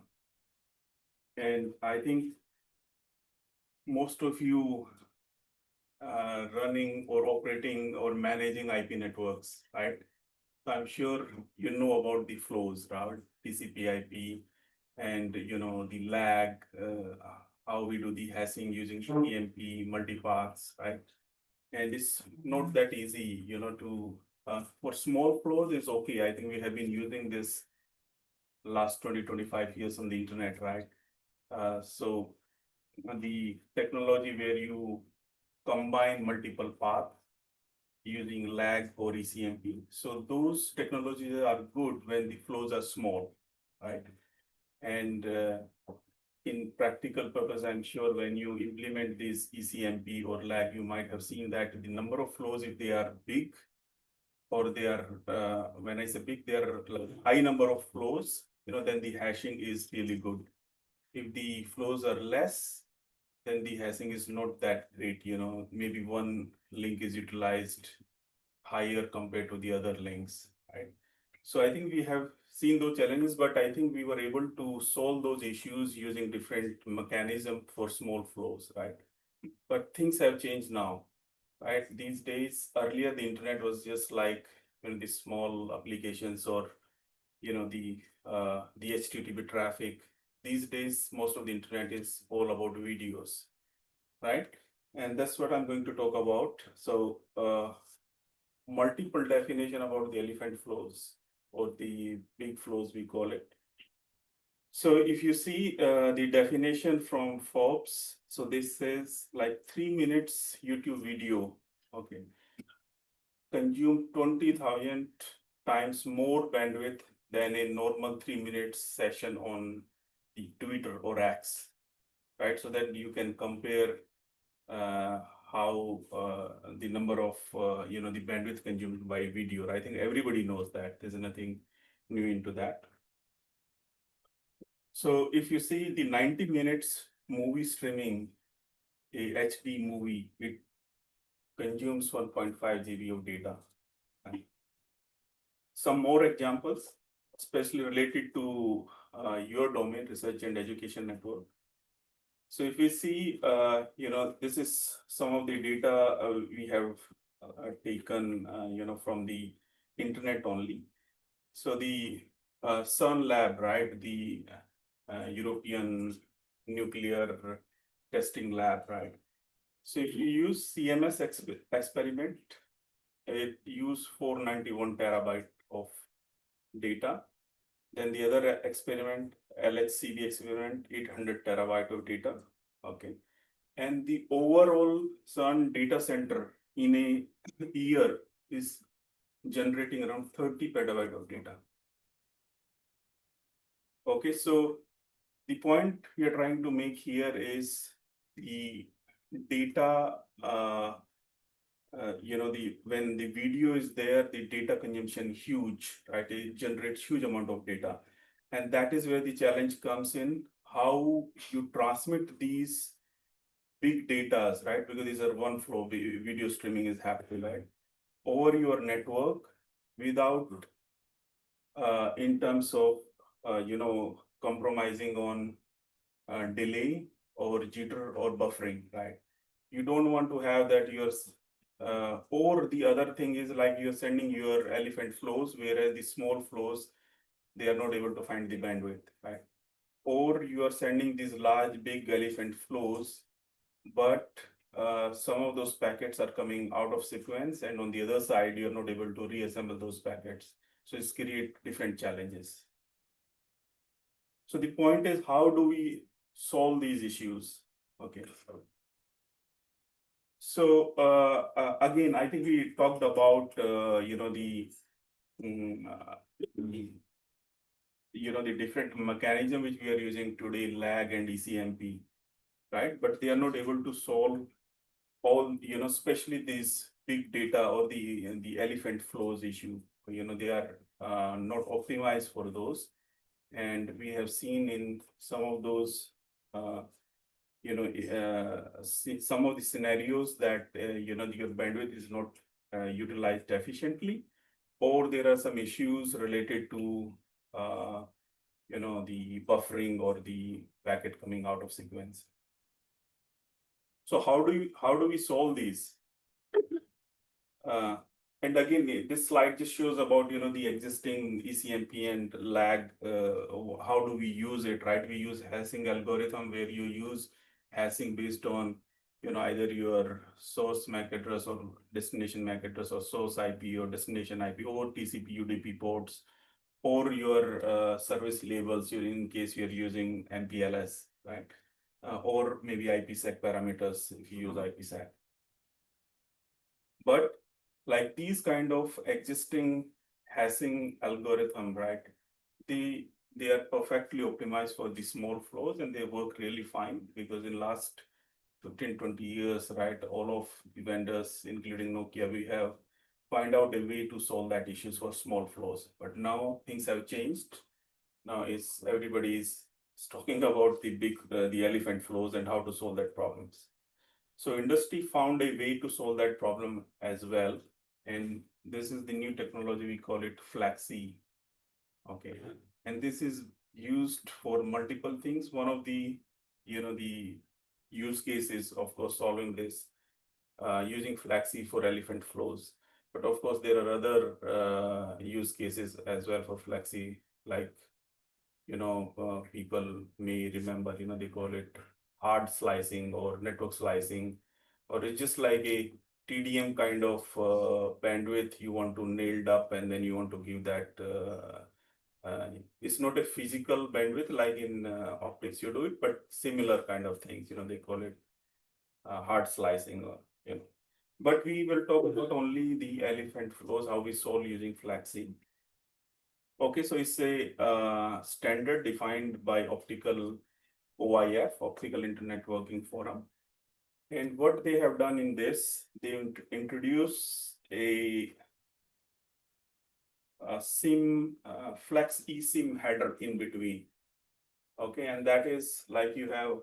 I think most of you running or operating or managing IP networks, right? So I'm sure you know about the flows, right? TCP/IP and the lag, how we do the hashing using PMP, multipaths, right? And it's not that easy, to for small flows is okay. I think we have been using this last 20-25 years on the internet, right? So the technology where you combine multiple paths using lag or ECMP. So those technologies are good when the flows are small, right? And in practical purpose, I'm sure when you implement this ECMP or lag, you might have seen that the number of flows, if they are big, or they are, when I say big, they are high number of flows, then the hashing is really good. If the flows are less, then the hashing is not that great, maybe one link is utilized higher compared to the other links, right? So I think we have seen those challenges, but I think we were able to solve those issues using different mechanism for small flows, right? But things have changed now, right? These days, earlier the internet was just like the small applications or the HTTP traffic. These days, most of the internet is all about videos, right? And that's what I'm going to talk about. So multiple definition about the elephant flows or the big flows we call it. So if you see the definition from Forbes, so this says like 3 minutes YouTube video, okay, consume 20,000 times more bandwidth than a normal 3 minutes session on the Twitter or X, right? So that you can compare how the number of the bandwidth consumed by video. I think everybody knows that. There's nothing new into that. So if you see the 90 minutes movie streaming, a HD movie, it consumes 1.5 GB of data. Some more examples, especially related to your domain, research and education network. So if we see, this is some of the data we have taken, from the internet only. So the CERN lab, right, the European nuclear testing lab, right? So if you use CMS experiment, it use 491 terabyte of data. Then the other experiment, LHCb experiment, 800 terabyte of data. Okay. And the overall CERN data center in a year is generating around 30 petabyte of data. Okay, so the point we are trying to make here is the data, when the video is there, the data consumption huge, right? It generates huge amount of data. And that is where the challenge comes in, how you transmit these big data, right? Because these are one flow, video streaming is happening, right? Over your network without, in terms of, compromising on delay or jitter or buffering, right? You don't want to have that yours, or the other thing is like you're sending your elephant flows, whereas the small flows, they are not able to find the bandwidth, right? Or you are sending these large, big elephant flows, but some of those packets are coming out of sequence, and on the other side, you're not able to reassemble those packets. So it's create different challenges. So the point is, how do we solve these issues? Okay. So again, I think we talked about the different mechanism which we are using today, lag and ECMP. right? But they are not able to solve all, especially these big data or the elephant flows issue. They are not optimized for those. And we have seen in some of those, some of the scenarios that, your bandwidth is not utilized efficiently, or there are some issues related to, the buffering or the packet coming out of sequence. So how do we solve these? And again, this slide just shows about, the existing ECMP and lag. How do we use it, right? We use hashing algorithm where you use hashing based on, either your source MAC address or destination MAC address, or source IP or destination IP, or TCP UDP ports, or your service labels in case you're using MPLS, right? Or maybe IPsec parameters if you use IPsec. But like these kind of existing hashing algorithm, right? They are perfectly optimized for the small flows, and they work really fine, because in last 15-20 years, right, all of the vendors, including Nokia, we have find out a way to solve that issues for small flows. But now things have changed. Now everybody is talking about the big the elephant flows and how to solve that problems. So industry found a way to solve that problem as well. And this is the new technology, we call it FLAXI. Okay. And this is used for multiple things. One of the, the use cases, of course, solving this, using FLAXI for elephant flows. But of course, there are other use cases as well for FLAXI, like, people may remember, they call it hard slicing or network slicing, or it's just like a TDM kind of bandwidth you want to nailed up, and then you want to give that. It's not a physical bandwidth like in optics you do it, but similar kind of things. They call it hard slicing, or But we will talk about only the elephant flows, how we solve using FLAXI. Okay, so it's a standard defined by optical OIF, Optical Internet Working Forum. And what they have done in this, they introduce a SIM, Flex eSIM header in between. Okay, and that is like you have,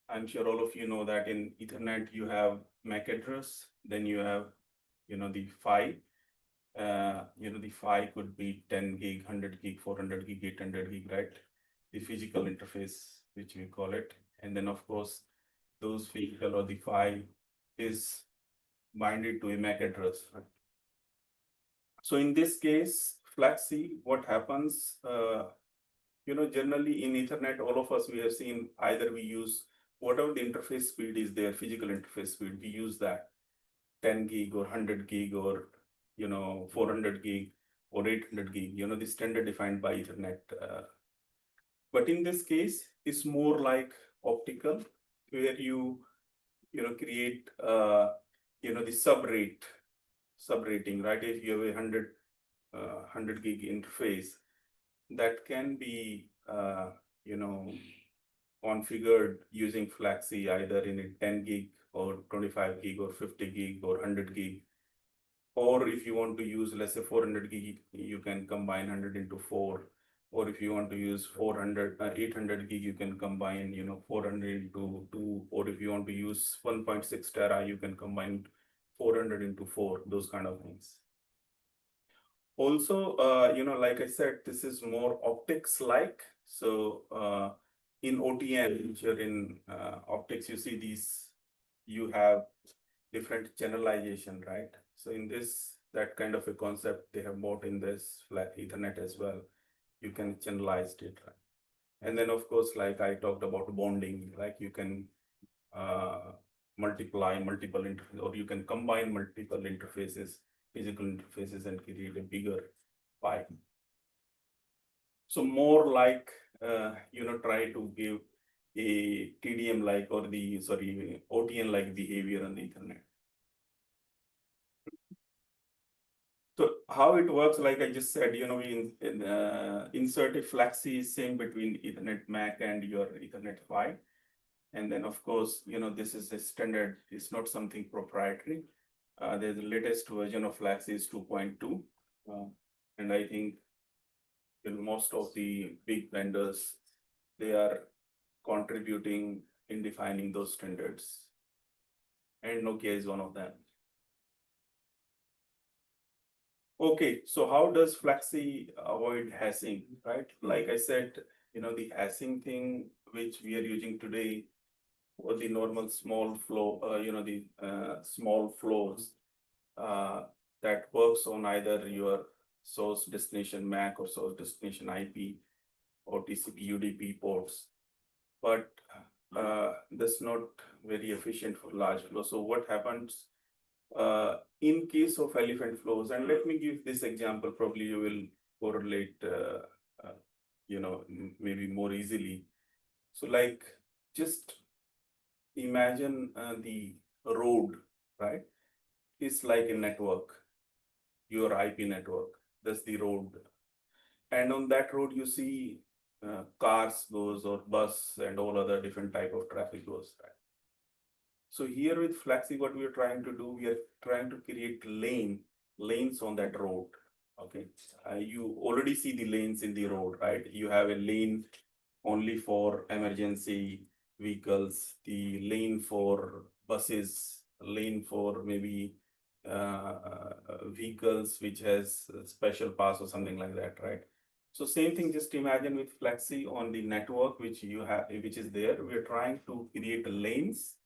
I'm sure all of you know that in Ethernet you have MAC address, then you have, the PHY. The PHY could be 10 gig, 100 gig, 400 gig, 800 gig, right? The physical interface, which we call it. And then of course, those physical or the PHY is binded to a MAC address. Right? So in this case, FLAXI, what happens, generally in Ethernet, all of us, we have seen either we use whatever the interface speed is there, physical interface speed, we use that 10 gig or 100 gig or 400 gig or 800 gig, the standard defined by Ethernet. But in this case, it's more like optical, where you create the subrating, right? If you have a 100 gig interface, that can be configured using FLAXI either in a 10 gig or 25 gig or 50 gig or 100 gig. Or if you want to use, let's say 400 gig, you can combine 100 into 4. Or if you want to use 800 gig, you can combine, 400 into 2. Or if you want to use 1.6 tera, you can combine 400 into 4, those kind of things. Also, like I said, this is more optics-like. So in OTN, which are in optics, you see these, you have different channelization, right? So in this, that kind of a concept they have bought in this flat Ethernet as well. You can channelize it, right? And then of course, like I talked about bonding, like you can multiply multiple interfaces, or you can combine multiple interfaces, physical interfaces, and create a bigger pie. So more like, try to give a TDM like, or OTN like behavior on the Ethernet. So how it works, like I just said, we insert a FLAXI SIM between Ethernet MAC and your Ethernet PHY. And then, of course, this is a standard, it's not something proprietary. There's the latest version of FLAXI is 2.2. And I think most of the big vendors, they are contributing in defining those standards. And Nokia is one of them. Okay, so how does FLAXI avoid hashing, right? Like I said, the hashing thing which we are using today, or the normal small flow, the small flows that works on either your source destination MAC or source destination IP or TCP UDP ports, but that's not very efficient for large flows. So what happens in case of elephant flows, and let me give this example, probably you will correlate, maybe more easily. So like, just imagine the road, right? It's like a network, your IP network, that's the road. And on that road, you see cars goes or bus and all other different type of traffic goes, right? So here with FLAXI, what we are trying to do, we are trying to create lanes on that road. Okay, you already see the lanes in the road, right? You have a lane only for emergency vehicles, the lane for buses, lane for maybe vehicles which has a special pass or something like that, right? So same thing, just imagine with FLAXI on the network which you have, which is there, we're trying to create lanes.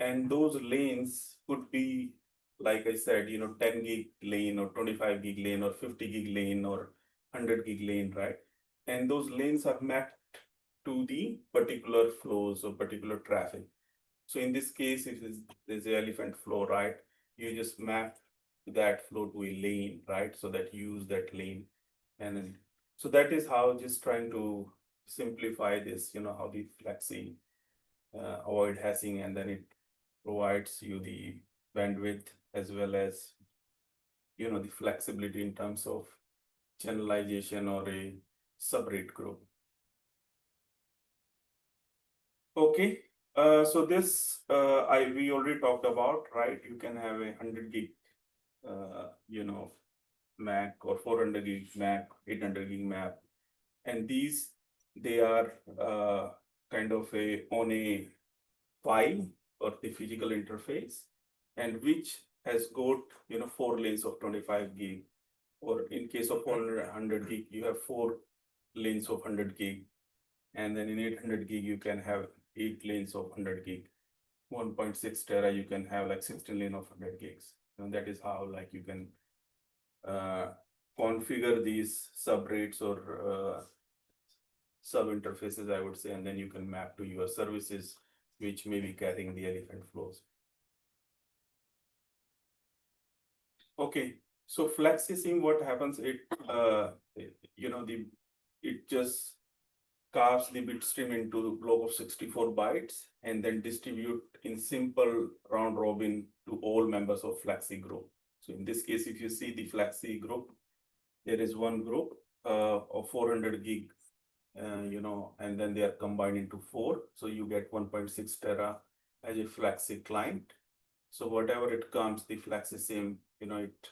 And those lanes could be, like I said, 10 gig lane or 25 gig lane or 50 gig lane or 100 gig lane, right? And those lanes are mapped to the particular flows or particular traffic. So in this case, if there's an elephant flow, right, you just map that flow to a lane, right? So that you use that lane. And then, so that is how, just trying to simplify this, how the FLAXI avoid hashing, and then it provides you the bandwidth as well as the flexibility in terms of channelization or a subrate group. Okay, so this we already talked about, right? You can have a 100 gig MAC or 400 gig MAC, 800 gig MAC, and these, they are kind of on a file or the physical interface, and which has got 4 lanes of 25 gig, or in case of 100 gig, you have 4 lanes of 100 gig, and then in 800 gig you can have 8 lanes of 100 gig. 1.6 tera you can have like 16 lane of 100 gigs, and that is how like you can configure these subrates or sub interfaces, I would say, and then you can map to your services which may be carrying the elephant flows. Okay, so FLAXI SIM, what happens? It it just carves the bit stream into a block of 64 bytes and then distribute in simple round robin to all members of FLAXI group. So in this case, if you see the FLAXI group, there is one group of 400 gig, and then they are combined into 4. So you get 1.6 tera as a FLAXI client. So whatever it comes, the FLAXI SIM, it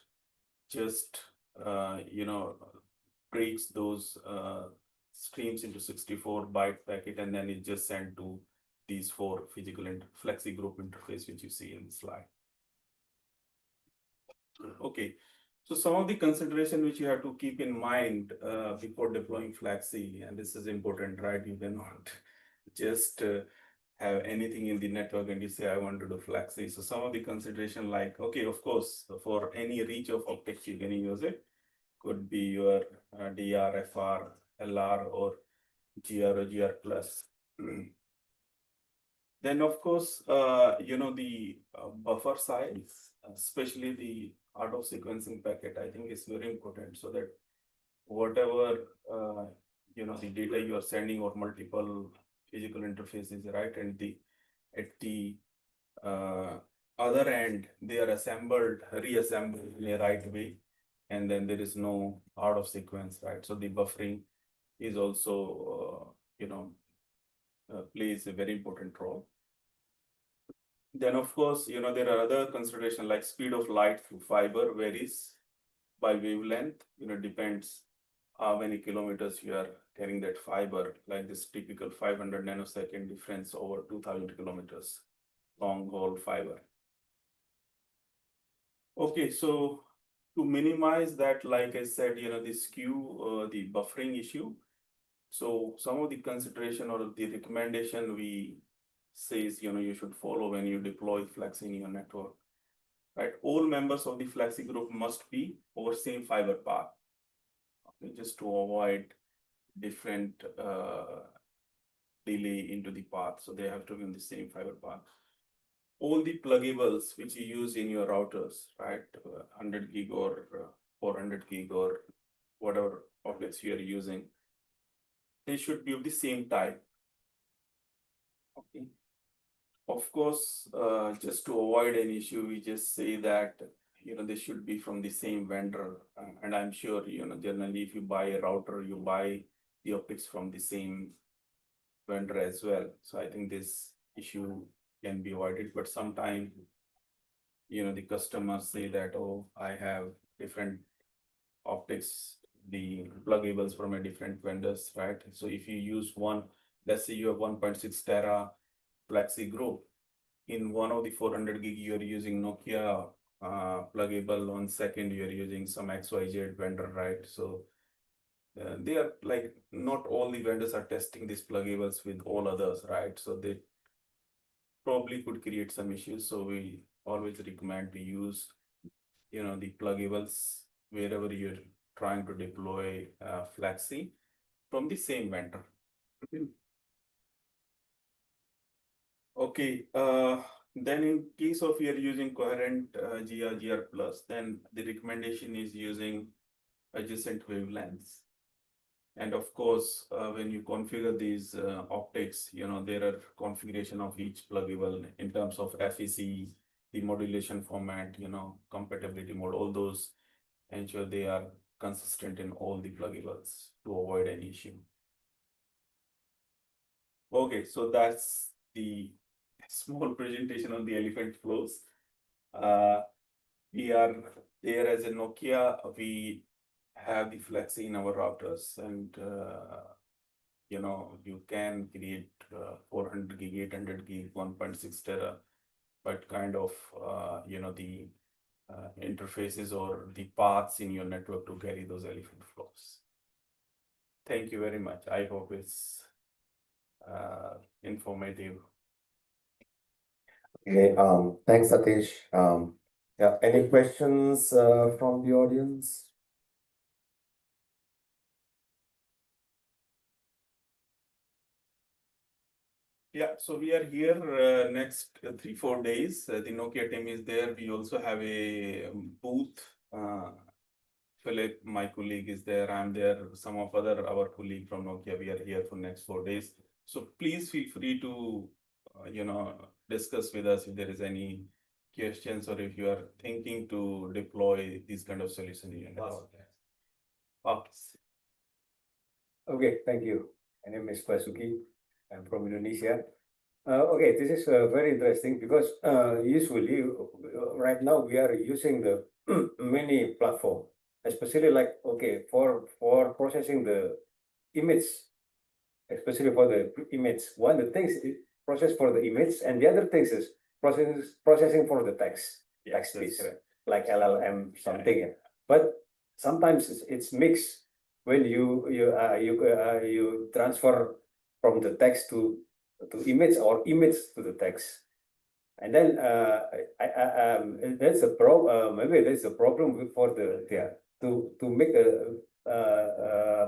just, breaks those streams into 64 byte packet, and then it just sent to these 4 physical FLAXI group interface, which you see in the slide. Okay, so some of the consideration which you have to keep in mind before deploying FLAXI, and this is important, right? You cannot just have anything in the network and you say, I want to do FLAXI. So some of the consideration, like, okay, of course, for any reach of optics, you can use it. Could be your DR, FR, LR, or GR or GR plus. Then, of course, the buffer size, especially the out of sequencing packet, I think is very important, so that whatever the data you are sending or multiple physical interfaces, right, and at the other end, they are reassembled in a right way, and then there is no out of sequence, right? So the buffering is also plays a very important role. Then, of course, there are other considerations like speed of light through fiber varies by wavelength, depends how many kilometers you are carrying that fiber, like this typical 500 nanosecond difference over 2000 kilometers long haul fiber. Okay, so to minimize that, like I said, the skew, the buffering issue. So some of the consideration or the recommendation we says, you should follow when you deploy Flexi in your network, right? All members of the Flexi group must be over same fiber path, okay, just to avoid different delay into the path. So they have to be on the same fiber path. All the pluggables which you use in your routers, right? 100 gig or 400 gig or whatever objects you are using, they should be of the same type. Okay. Of course, just to avoid an issue, we just say that, they should be from the same vendor. And I'm sure, generally, if you buy a router, you buy the optics from the same vendor as well. So I think this issue can be avoided, but sometimes, the customers say that, oh, I have different optics, the pluggables from a different vendors, right? So if you use one, let's say you have 1.6 tera Flexi group, in one of the 400 gig, you're using Nokia pluggable, on second, you're using some XYZ vendor, right? So they are like, not all the vendors are testing these pluggables with all others, right? So they probably could create some issues. So we always recommend to use, the pluggables wherever you're trying to deploy Flexi from the same vendor. Okay, then in case of you're using coherent GR plus, then the recommendation is using adjacent wavelengths. And of course, when you configure these optics, there are configuration of each pluggable in terms of FEC, the modulation format, compatibility mode, all those ensure they are consistent in all the pluggables to avoid any issue. Okay, so that's the small presentation on the elephant flows. We are there as a Nokia, we have the Flexi in our routers, and you can create 400 gig, 800 gig, 1.6 tera, but kind of the interfaces or the paths in your network to carry those elephant flows. Thank you very much. I hope it's informative. Okay, thanks, Satish. Yeah, any questions from the audience? Yeah, so we are here next 3-4 days. The Nokia team is there. We also have a booth. Philip, my colleague, is there. I'm there. Some of our colleague from Nokia. We are here for next 4 days. So please feel free to discuss with us if there is any questions or if you are thinking to deploy this kind of solution in your network. Okay, thank you. My name is Basuki. I'm from Indonesia. Okay, this is very interesting because usually right now we are using the many platform, especially like, okay, for processing the image, especially for the image. One of the things is process for the image, and the other things is processing for the text, text like LLM something. Yeah. But sometimes it's mixed when you transfer from the text to image or image to the text. And then that's a problem. Maybe there's a problem for the to make a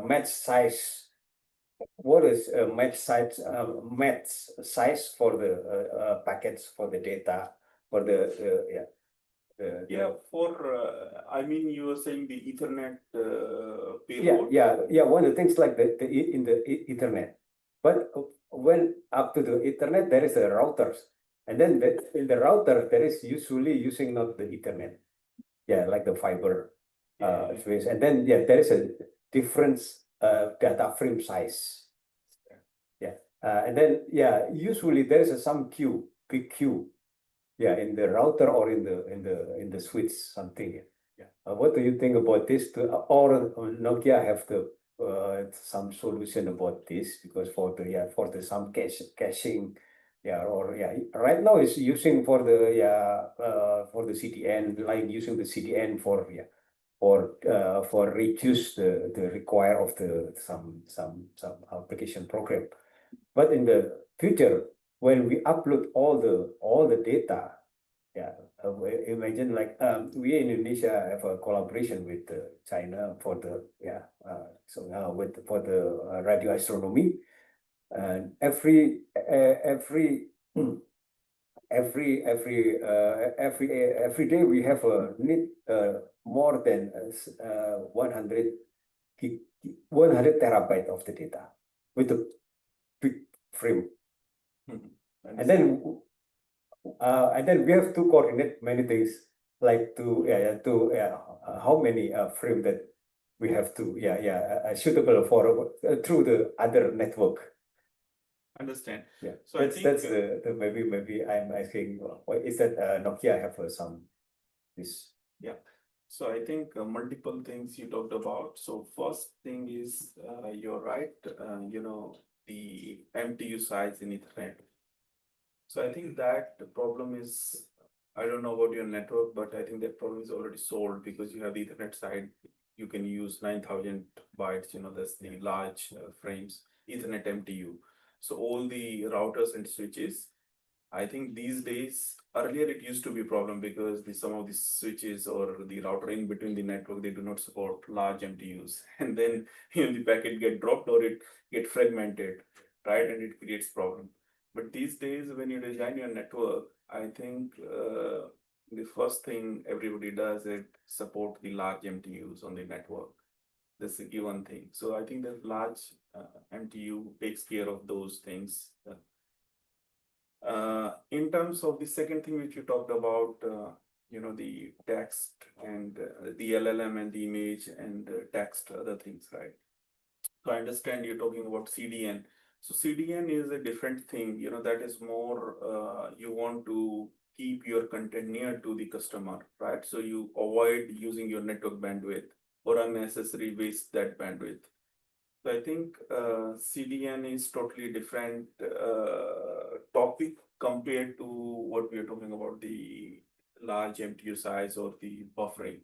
match size. What is a match size for the packets for the data for the I mean, you were saying the Ethernet payload. Yeah. One of the things like in the Ethernet, but when up to the Ethernet there is a routers, and then in the router there is usually using not the Ethernet, like the fiber space, and then there is a difference data frame size. And then, yeah, usually there's some queue, quick queue, yeah, in the router or in the switch, something. Yeah. What do you think about this? Or Nokia have some solution about this, because for the some caching, yeah, or yeah, right now it's using for the CDN, like using the CDN for for reduce the require of the some application program. But in the future, when we upload all the data, yeah, imagine like we in Indonesia have a collaboration with China for the with for the radio astronomy, and every day we have a need more than 100 gig, 100 terabyte of the data with a big frame. And then we have to coordinate many things, like how many frame that we have to suitable for through the other network. Understand. Yeah, So I that's think, the maybe I'm asking, is that Nokia have some this? So I think multiple things you talked about. So first thing is, you're right, the MTU size in Ethernet. So I think that the problem is, I don't know about your network, but I think that problem is already solved because you have the Ethernet side. You can use 9,000 bytes, that's the large frames, Ethernet MTU. So all the routers and switches, I think these days, earlier it used to be a problem because some of the switches or the router in between the network, they do not support large MTUs. And then the packet get dropped or it get fragmented, right? And it creates problem. But these days, when you design your network, I think the first thing everybody does is support the large MTUs on the network. That's a given thing. So I think that large MTU takes care of those things. In terms of the second thing which you talked about, the text and the LLM and the image and text, other things, right? So I understand you're talking about CDN. So CDN is a different thing, that is more, you want to keep your content near to the customer, right? So you avoid using your network bandwidth or unnecessary waste that bandwidth. So I think CDN is totally different topic compared to what we are talking about, the large MTU size or the buffering,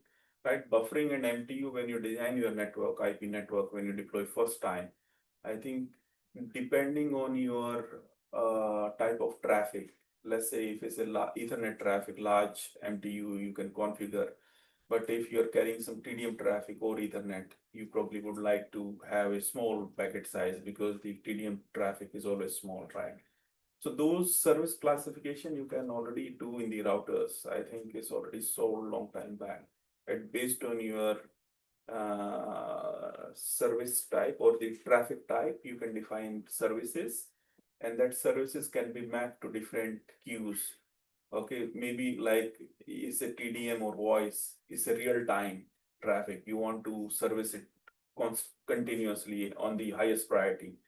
right? Buffering and MTU, when you design your network, IP network, when you deploy first time, I think depending on your type of traffic, let's say if it's a Ethernet traffic, large MTU, you can configure. But if you're carrying some TDM traffic or Ethernet, you probably would like to have a small packet size because the TDM traffic is always small, right? So those service classification you can already do in the routers. I think it's already sold long time back. And based on your service type or the traffic type, you can define services, and that services can be mapped to different queues. Okay, maybe like is a TDM or voice, is a real time traffic. You want to service it continuously on the highest priority,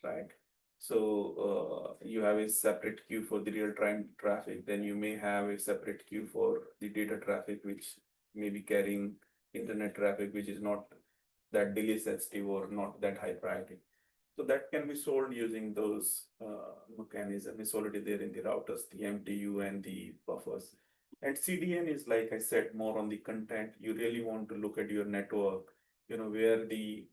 right? So you have a separate queue for the real time traffic. Then you may have a separate queue for the data traffic, which may be carrying internet traffic, which is not that delay sensitive or not that high priority. So that can be sold using those mechanisms. It's already there in the routers, the MTU and the buffers. And CDN is, like I said, more on the content. You really want to look at your network, where the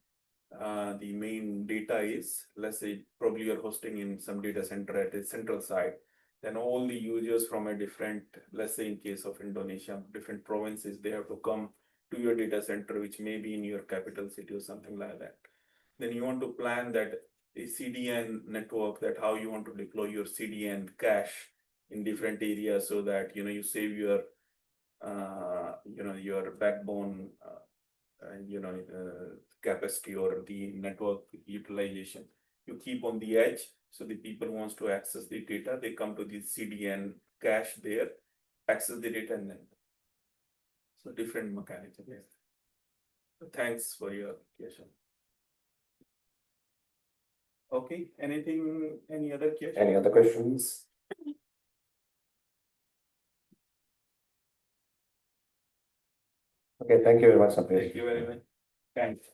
main data is. Let's say probably you're hosting in some data center at a central site. Then all the users from a different, let's say in case of Indonesia, different provinces, they have to come to your data center, which may be in your capital city or something like that. Then you want to plan that a CDN network, that how you want to deploy your CDN cache in different areas so that you save your your backbone capacity or the network utilization. You keep on the edge, so the people wants to access the data, they come to the CDN cache there, access the data, and then so different mechanism. Yes. Thanks for your question. Okay, any other questions? Any other questions? Okay, thank you very much, Sampesh. Thank you very much. Thanks.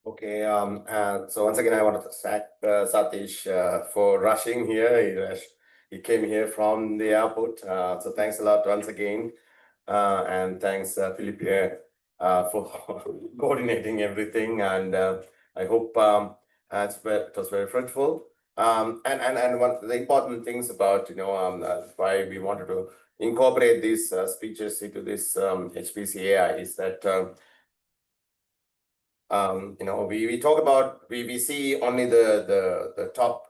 Okay, so once again, I want to thank Satish for rushing here. He came here from the airport. So thanks a lot once again. And thanks, Philippe, for coordinating everything. And I hope it was very fruitful. And one of the important things about, why we wanted to incorporate these speeches into this HPC AI is that we talk about we see only the top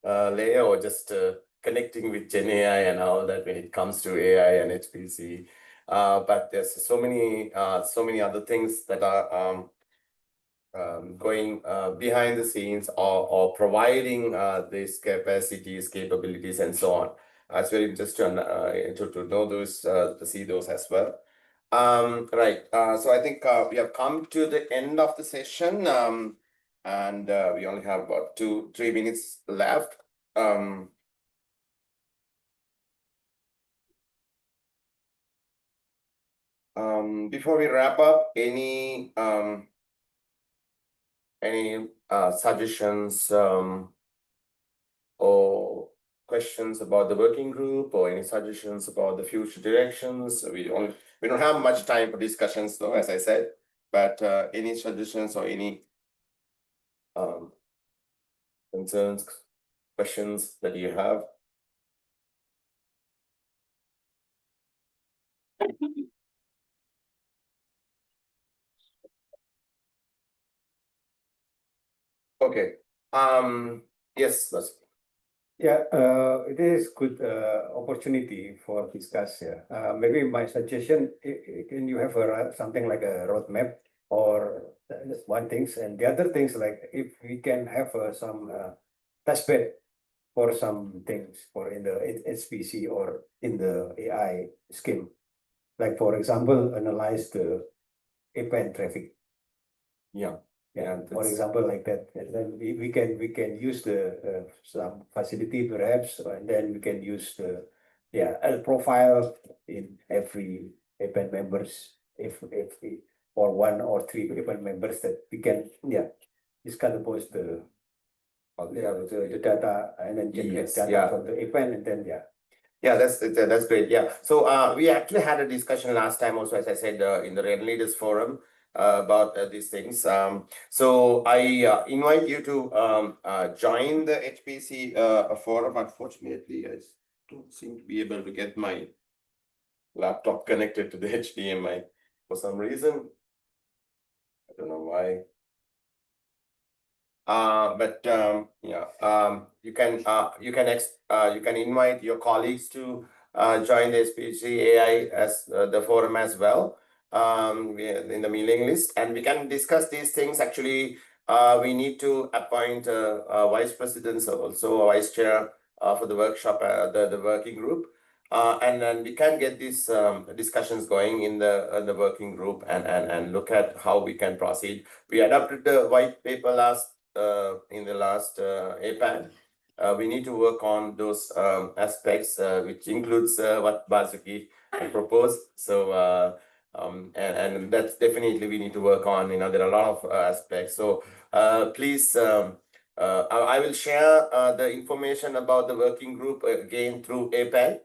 layer, or just connecting with Gen AI and all that when it comes to AI and HPC. But there's so many other things that are going behind the scenes, or providing these capacities, capabilities, and so on. It's very interesting to know those, to see those as well. Right. So I think we have come to the end of the session, and we only have about 2-3 minutes left. Before we wrap up, any suggestions or questions about the working group, or any suggestions about the future directions? We don't have much time for discussions, though, as I said. But any suggestions or any concerns, questions that you have? Okay. Yes, that's Yeah, it is good opportunity for discuss. Yeah, maybe my suggestion, can you have something like a roadmap, or that's one things, and the other things, like if we can have some test bed for some things for in the HPC or in the AI scheme, like for example, analyze the APAN traffic. yeah. Yeah, for example, like that, and then we can use the some facility perhaps, and then we can use the a profile in every APAN members, if or 1 or 3 APAN members, that we can this kind of post the the data, and then generate Yes, data yeah. from the APAN, and then Yeah, that's great. Yeah. So we actually had a discussion last time also, as I said, in the Red Leaders Forum about these things. So I invite you to join the HPC forum. Unfortunately, I don't seem to be able to get my laptop connected to the HDMI for some reason. I don't know why. But you can invite your colleagues to join the HPC AI as the forum as well, in the mailing list, and we can discuss these things. Actually, we need to appoint vice presidents, also a vice chair for the workshop, the working group. And then we can get these discussions going in the working group, and look at how we can proceed. We adopted the white paper in the last APAN. We need to work on those aspects, which includes what Basuki proposed. So and that's definitely we need to work on. There are a lot of aspects. So please, I will share the information about the working group again through APAN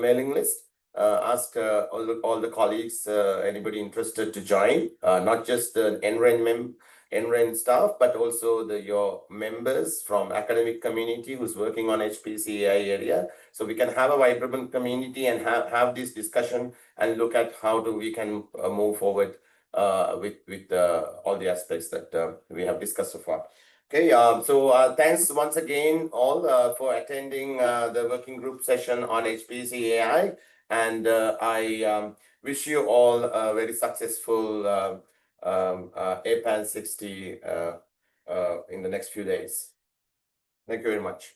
mailing list. ask all the colleagues, anybody interested to join, not just the NREN staff, but also your members from academic community who's working on HPC AI area. So we can have a vibrant community and have this discussion and look at how we can move forward with all the aspects that we have discussed so far. Okay, so thanks once again all for attending the working group session on HPC AI, and I wish you all a very successful APAN60 in the next few days. Thank you very much.